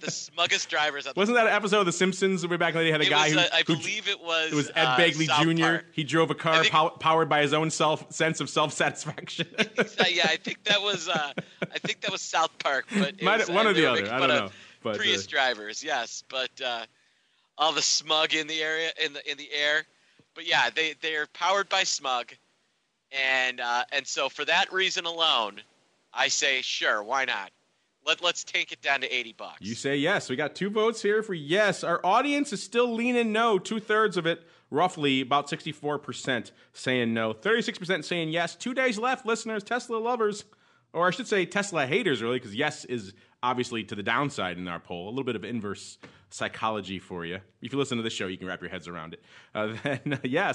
smuggest drivers. Wasn't that an episode of The Simpsons way back when they had a guy who I believe it was. It was Ed Begley Jr. Park. He drove a car powered by his own sense of self-satisfaction. Yeah, I think that was South Park, but one or the other. I don't know. But Prius drivers, yes, but all the smug in the area in the air. But yeah, they are powered by smug, and so for that reason alone, I say sure, why not? Let's take it down to $80. You say yes. We got 2 votes here for yes. Our audience is still leaning no. 2/3 of it, roughly about 64% saying no. 36% saying yes. 2 days left, listeners. Tesla lovers, or I should say Tesla haters, really, because yes is obviously to the downside in our poll. A little bit of inverse psychology for you. If you listen to this show, you can wrap your heads around it.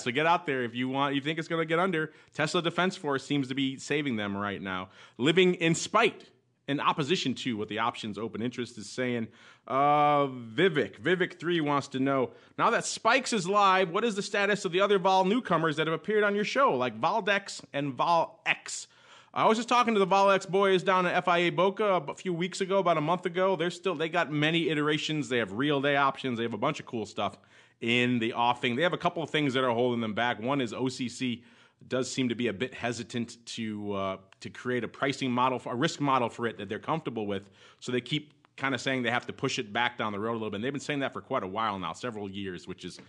So get out there if you think it's going to get under. Tesla Defense Force seems to be saving them right now. Living in spite, in opposition to what the options open interest is saying. Vivek3 wants to know, now that Spikes is live, what is the status of the other Vol newcomers that have appeared on your show, like Valdex and VolX? I was just talking to the VolX boys down at FIA Boca a few weeks ago, about a month ago. They got many iterations. They have real day options. They have a bunch of cool stuff in the offing. They have a couple of things that are holding them back. One is OCC does seem to be a bit hesitant to create a pricing model, a risk model for it that they're comfortable with. So they keep kind of saying they have to push it back down the road a little bit. And they've been saying that for quite a while now, several years, which is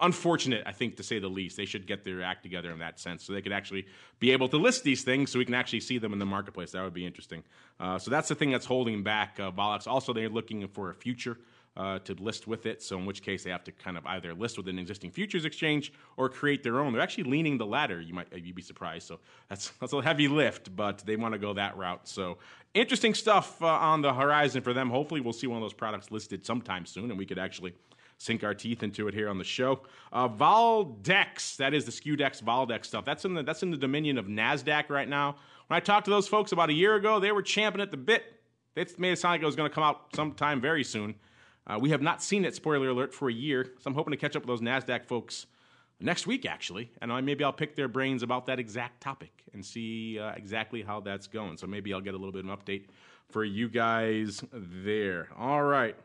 unfortunate, I think, to say the least. They should get their act together in that sense so they could actually be able to list these things so we can actually see them in the marketplace. That would be interesting. So that's the thing that's holding back Volux. Also, they're looking for a future to list with it, so in which case they have to kind of either list with an existing futures exchange or create their own. They're actually leaning the latter. You'd be surprised. So that's a heavy lift, but they want to go that route. So interesting stuff on the horizon for them. Hopefully we'll see one of those products listed sometime soon, and we could actually sink our teeth into it here on the show. Valdex, that is the SKUDEX Valdex stuff. That's in the dominion of NASDAQ right now. When I talked to those folks about a year ago, they were champing at the bit. They made it sound like it was going to come out sometime very soon. We have not seen it, spoiler alert, for a year, so I'm hoping to catch up with those NASDAQ folks next week, actually. And maybe I'll pick their brains about that exact topic and see exactly how that's going. So maybe I'll get a little bit of an update for you guys there. All right.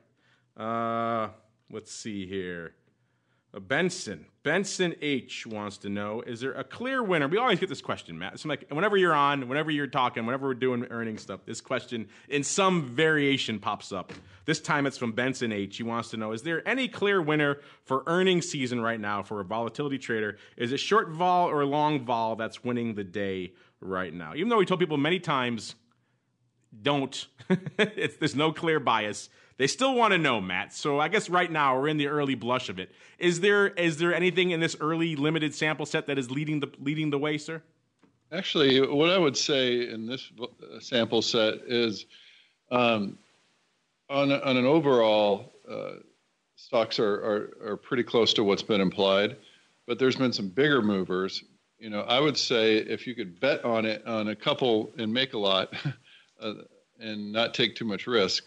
Let's see here. Benson H wants to know, is there a clear winner? We always get this question, Matt. It's like whenever you're on, whenever you're talking, whenever we're doing earnings stuff, this question in some variation pops up. This time it's from Benson H. He wants to know, is there any clear winner for earnings season right now for a volatility trader? Is it short vol or long vol that's winning the day right now? Even though we told people many times, don't. There's no clear bias. They still want to know, Matt. So I guess right now we're in the early blush of it. Is there anything in this early limited sample set that is leading the way, sir? Actually, what I would say in this sample set is, on an overall, stocks are pretty close to what's been implied, but there's been some bigger movers. I would say if you could bet on it on a couple and make a lot, and not take too much risk.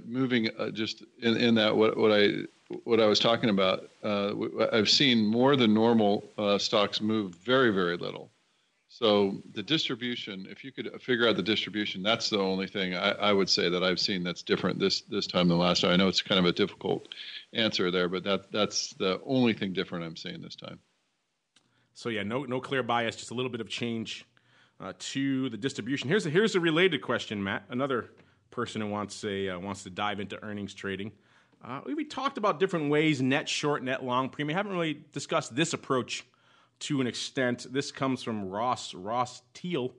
Moving just in that what I was talking about, I've seen more than normal stocks move very, very little. So the distribution, if you could figure out the distribution, that's the only thing I would say that I've seen that's different this time than last time. I know it's kind of a difficult answer there, but that's the only thing different I'm seeing this time. So yeah, no clear bias, just a little bit of change to the distribution. Here's a related question, Matt. Another person who wants to dive into earnings trading. We talked about different ways, net short, net long premium. Haven't really discussed this approach to an extent. This comes from Ross Teal.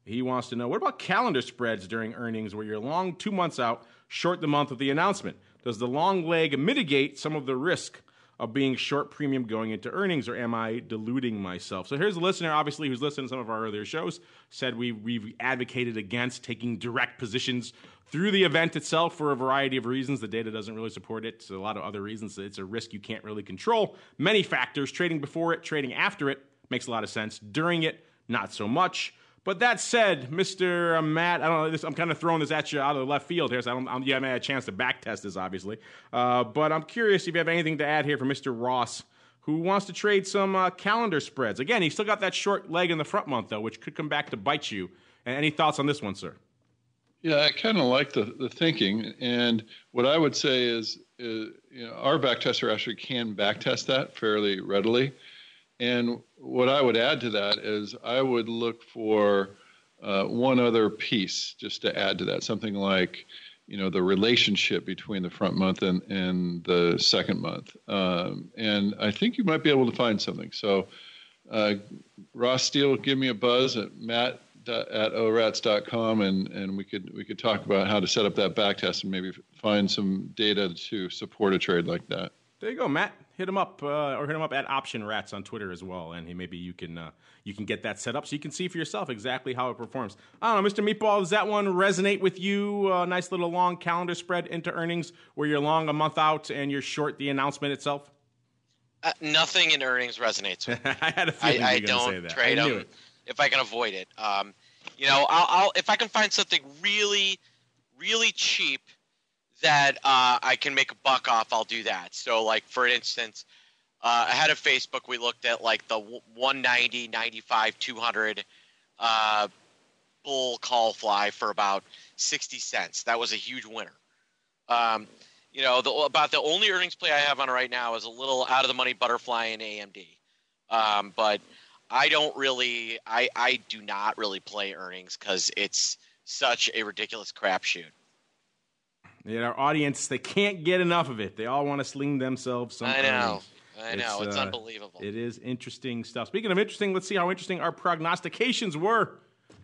He wants to know, what about calendar spreads during earnings where you're long 2 months out, short the month of the announcement? Does the long leg mitigate some of the risk of being short premium going into earnings, or am I deluding myself? So here's a listener, obviously, who's listened to some of our earlier shows, said we've advocated against taking direct positions through the event itself for a variety of reasons. The data doesn't really support it. So a lot of other reasons. It's a risk you can't really control. Many factors, trading before it, trading after it, makes a lot of sense. During it, not so much. But that said, Mr. Matt, I don't know. I'm kind of throwing this at you out of the left field here, so you haven't had a chance to back test this, obviously. But I'm curious if you have anything to add here for Mr. Ross, who wants to trade some calendar spreads. Again, he's still got that short leg in the front month, though, which could come back to bite you. And any thoughts on this one, sir? Yeah, I kind of like the thinking. And what I would say is our backtester actually can backtest that fairly readily. And what I would add to that is I would look for one other piece just to add to that, something like, the relationship between the front month and the second month. And I think you might be able to find something. So Ross Steele, give me a buzz at matt@orats.com, and we could talk about how to set up that backtest and maybe find some data to support a trade like that. There you go, Matt. Hit him up, or hit him up at Option Rats on Twitter as well, and maybe you can get that set up so you can see for yourself exactly how it performs. I don't know, Mr. Meatball, does that one resonate with you? A nice little long calendar spread into earnings where you're long a month out and you're short the announcement itself? Nothing in earnings resonates with me. I had a feeling I you were going to say don't that. trade them if I can avoid it. I'll if I can find something really, really cheap that I can make a buck off, I'll do that. So, like, for instance, ahead of Facebook, we looked at, like, the 190, 95, 200 bull call fly for about 60 cents. That was a huge winner. About the only earnings play I have on right now is a little out-of-the-money butterfly in AMD. But I do not really play earnings because it's such a ridiculous crapshoot. Yeah, our audience, they can't get enough of it. They all want to sling themselves some earnings. I know. It's unbelievable. It is interesting stuff. Speaking of interesting, let's see how interesting our prognostications were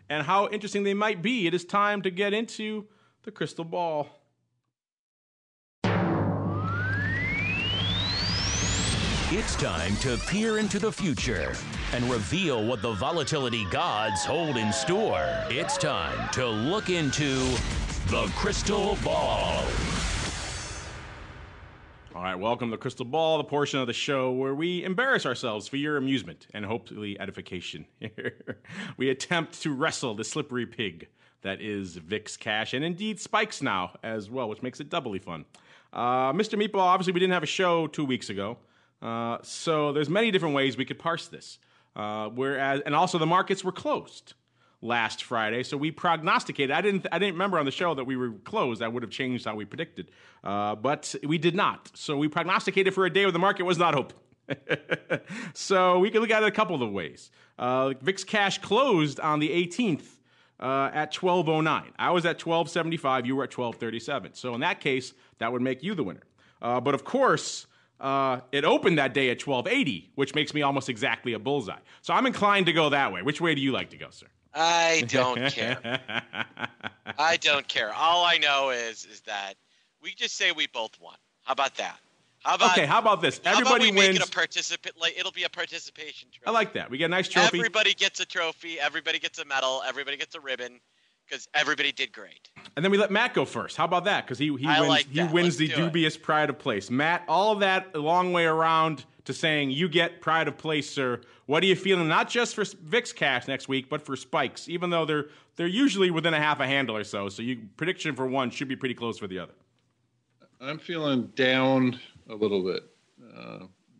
and how interesting they might be. It is time to get into the crystal ball. It's time to peer into the future and reveal what the volatility gods hold in store. It's time to look into the crystal ball. All right, welcome to Crystal Ball, the portion of the show where we embarrass ourselves for your amusement and hopefully edification. We attempt to wrestle the slippery pig that is VIX Cash, and indeed Spikes now as well, which makes it doubly fun. Mr. Meatball, obviously we didn't have a show 2 weeks ago, So there's many different ways we could parse this. And also the markets were closed last Friday, so we prognosticated. I didn't remember on the show that we were closed. That would have changed how we predicted, but we did not. So we prognosticated for a day where the market was not open. So we can look at it a couple of ways. VIX cash closed on the 18th at 12.09. I was at 12.75. You were at 12.37. So in that case, that would make you the winner. But of course, it opened that day at 12.80, which makes me almost exactly a bullseye. So I'm inclined to go that way. Which way do you like to go, sir? I don't care. I don't care. All I know is that we just say we both won. How about that? How about this? Everybody wins. Make it it'll be a participation trophy. I like that. We get a nice trophy. Everybody gets a trophy. Everybody gets a medal. Everybody gets a ribbon because everybody did great. And then we let Matt go first. How about that? Because he wins the dubious pride of place. Matt, all of that a long way around to saying you get pride of place, sir. What are you feeling? Not just for VIX cash next week, but for spikes. Even though they're usually within a half a handle or so. So your prediction for one should be pretty close for the other. I'm feeling down a little bit.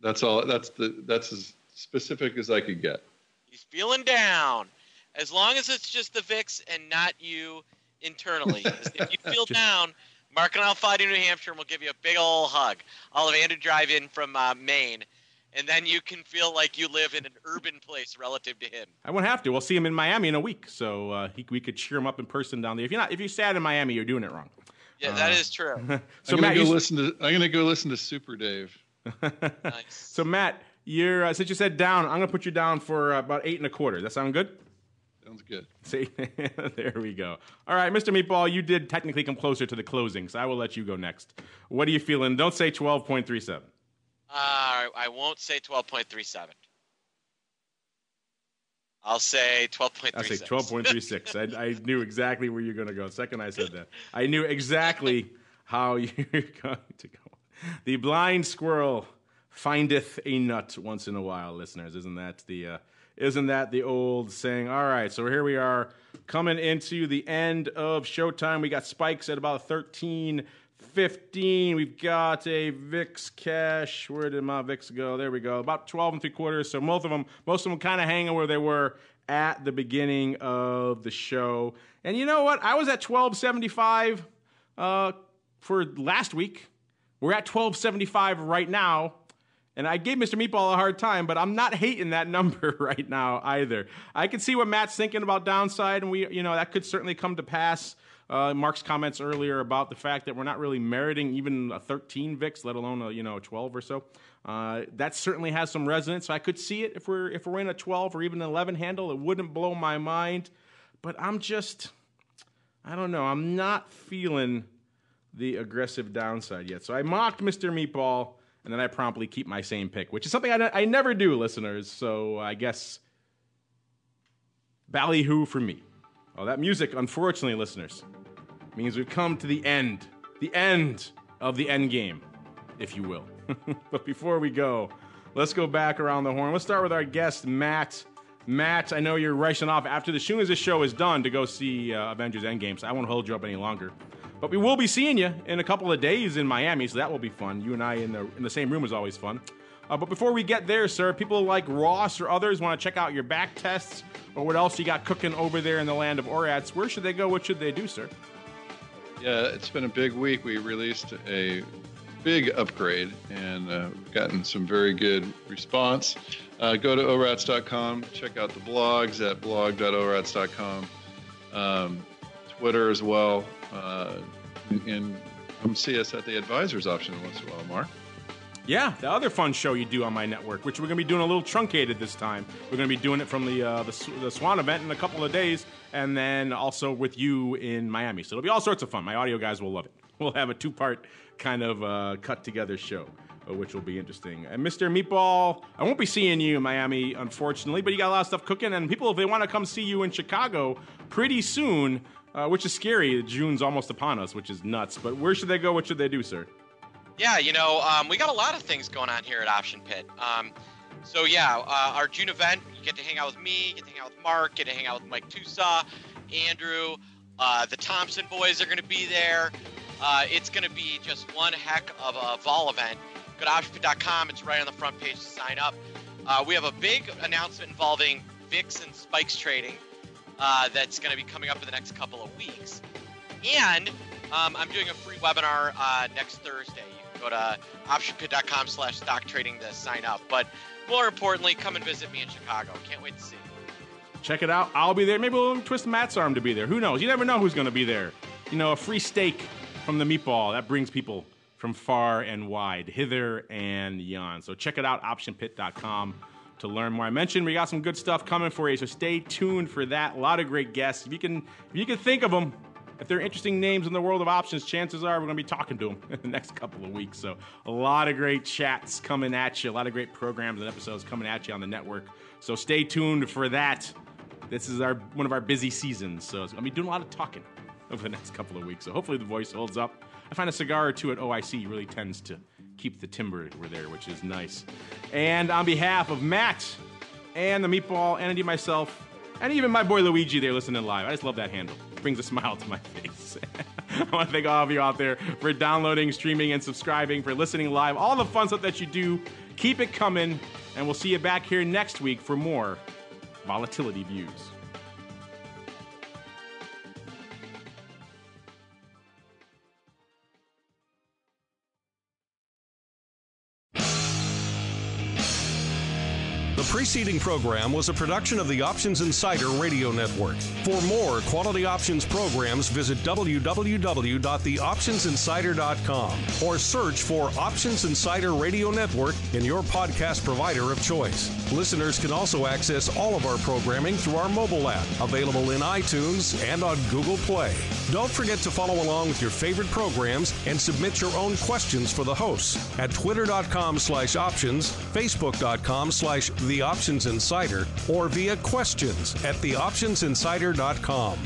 That's all. That's as specific as I could get. He's feeling down. As long as it's just the VIX and not you internally. If you feel down, Mark and I'll fly to New Hampshire and we'll give you a big old hug. I'll have Andrew drive in from Maine, and then you can feel like you live in an urban place relative to him. I won't have to. We'll see him in Miami in a week, so we could cheer him up in person down there. If you're sad in Miami, you're doing it wrong. Yeah, that is true. So I'm gonna go listen to Super Dave. Nice. So Matt, you're since you said down, I'm gonna put you down for about 8.25. Does that sound good? Sounds good. See, there we go. All right, Mr. Meatball, you did technically come closer to the closing, so I will let you go next. What are you feeling? Don't say 12.37. I won't say 12.37. I'll say 12.36. I'll say 12.36. I knew exactly where you're going to go. The second I said that, I knew exactly how you're going to go. The blind squirrel findeth a nut once in a while, listeners. Isn't that the old saying? All right, so here we are coming into the end of showtime. We got spikes at about 13.15. We've got a VIX cash. Where did my VIX go? There we go. About 12.75. So most of them kind of hanging where they were at the beginning of the show. And you know what? I was at 12.75 for last week. We're at 12.75 right now. And I gave Mr. Meatball a hard time, but I'm not hating that number right now either. I can see what Matt's thinking about downside, and that could certainly come to pass. Mark's comments earlier about the fact that we're not really meriting even a 13 VIX, let alone a 12 or so. That certainly has some resonance. So I could see it if we're in a 12 or even an 11 handle. It wouldn't blow my mind. But I don't know. I'm not feeling the aggressive downside yet. So I mocked Mr. Meatball. And then I promptly keep my same pick, which is something I never do, listeners. So I guess ballyhoo for me. Oh, that music, unfortunately, listeners, means we've come to the end of the end game, if you will. But before we go, let's go back around the horn. Let's start with our guest, Matt. Matt, I know you're rushing off after as soon as this show is done to go see Avengers Endgame, so I won't hold you up any longer. But we will be seeing you in a couple of days in Miami, so that will be fun. You and I in the same room is always fun. But before we get there, sir, people like Ross or others want to check out your back tests or what else you got cooking over there in the land of Orats. Where should they go? What should they do, sir? Yeah, it's been a big week. We released a big upgrade and gotten some very good response. Go to orats.com. Check out the blogs at blog.orats.com. Twitter as well. And come see us at the Advisors Option once in a while, Mark. Yeah, the other fun show you do on my network, which we're going to be doing a little truncated this time. We're going to be doing it from the Swan event in a couple of days, and then also with you in Miami. So it'll be all sorts of fun. My audio guys will love it. We'll have a two-part kind of cut-together show, which will be interesting. And Mr. Meatball, I won't be seeing you in Miami, unfortunately, but you got a lot of stuff cooking, and people, if they want to come see you in Chicago pretty soon, which is scary. June's almost upon us, which is nuts. But where should they go? What should they do, sir? Yeah, we got a lot of things going on here at Option Pit. Our June event, you get to hang out with me, get to hang out with Mark, get to hang out with Mike Tusa, Andrew, the Thompson boys are going to be there. It's going to be just one heck of a vol event. Go to optionpit.com. It's right on the front page to sign up. We have a big announcement involving VIX and Spikes trading that's going to be coming up in the next couple of weeks. And I'm doing a free webinar next Thursday. You can go to optionpit.com/stock trading to sign up. But more importantly, come and visit me in Chicago. Can't wait to see you. Check it out. I'll be there. Maybe we'll twist Matt's arm to be there. Who knows? You never know who's going to be there. You know, a free steak from the meatball, that brings people from far and wide, hither and yon. So check it out, optionpit.com, to learn more. I mentioned we got some good stuff coming for you, so stay tuned for that. A lot of great guests. If you can think of them, if they're interesting names in the world of options, chances are we're going to be talking to them in the next couple of weeks. So a lot of great chats coming at you, a lot of great programs and episodes coming at you on the network. So stay tuned for that. This is one of our busy seasons, so I'm going to be doing a lot of talking over the next couple of weeks. So hopefully the voice holds up. I find a cigar or two at OIC really tends to keep the timbre over there, which is nice. And on behalf of Matt and the meatball and indeed myself, and even my boy Luigi there listening live, I just love that handle. It brings a smile to my face. I want to thank all of you out there for downloading, streaming, and subscribing, for listening live, all the fun stuff that you do. Keep it coming, and we'll see you back here next week for more Volatility Views. The preceding program was a production of the Options Insider Radio Network. For more quality options programs, visit www.theoptionsinsider.com or search for Options Insider Radio Network in your podcast provider of choice. Listeners can also access all of our programming through our mobile app, available in iTunes and on Google Play. Don't forget to follow along with your favorite programs and submit your own questions for the hosts at twitter.com/options, facebook.com/The Options Insider, or via questions at theoptionsinsider.com.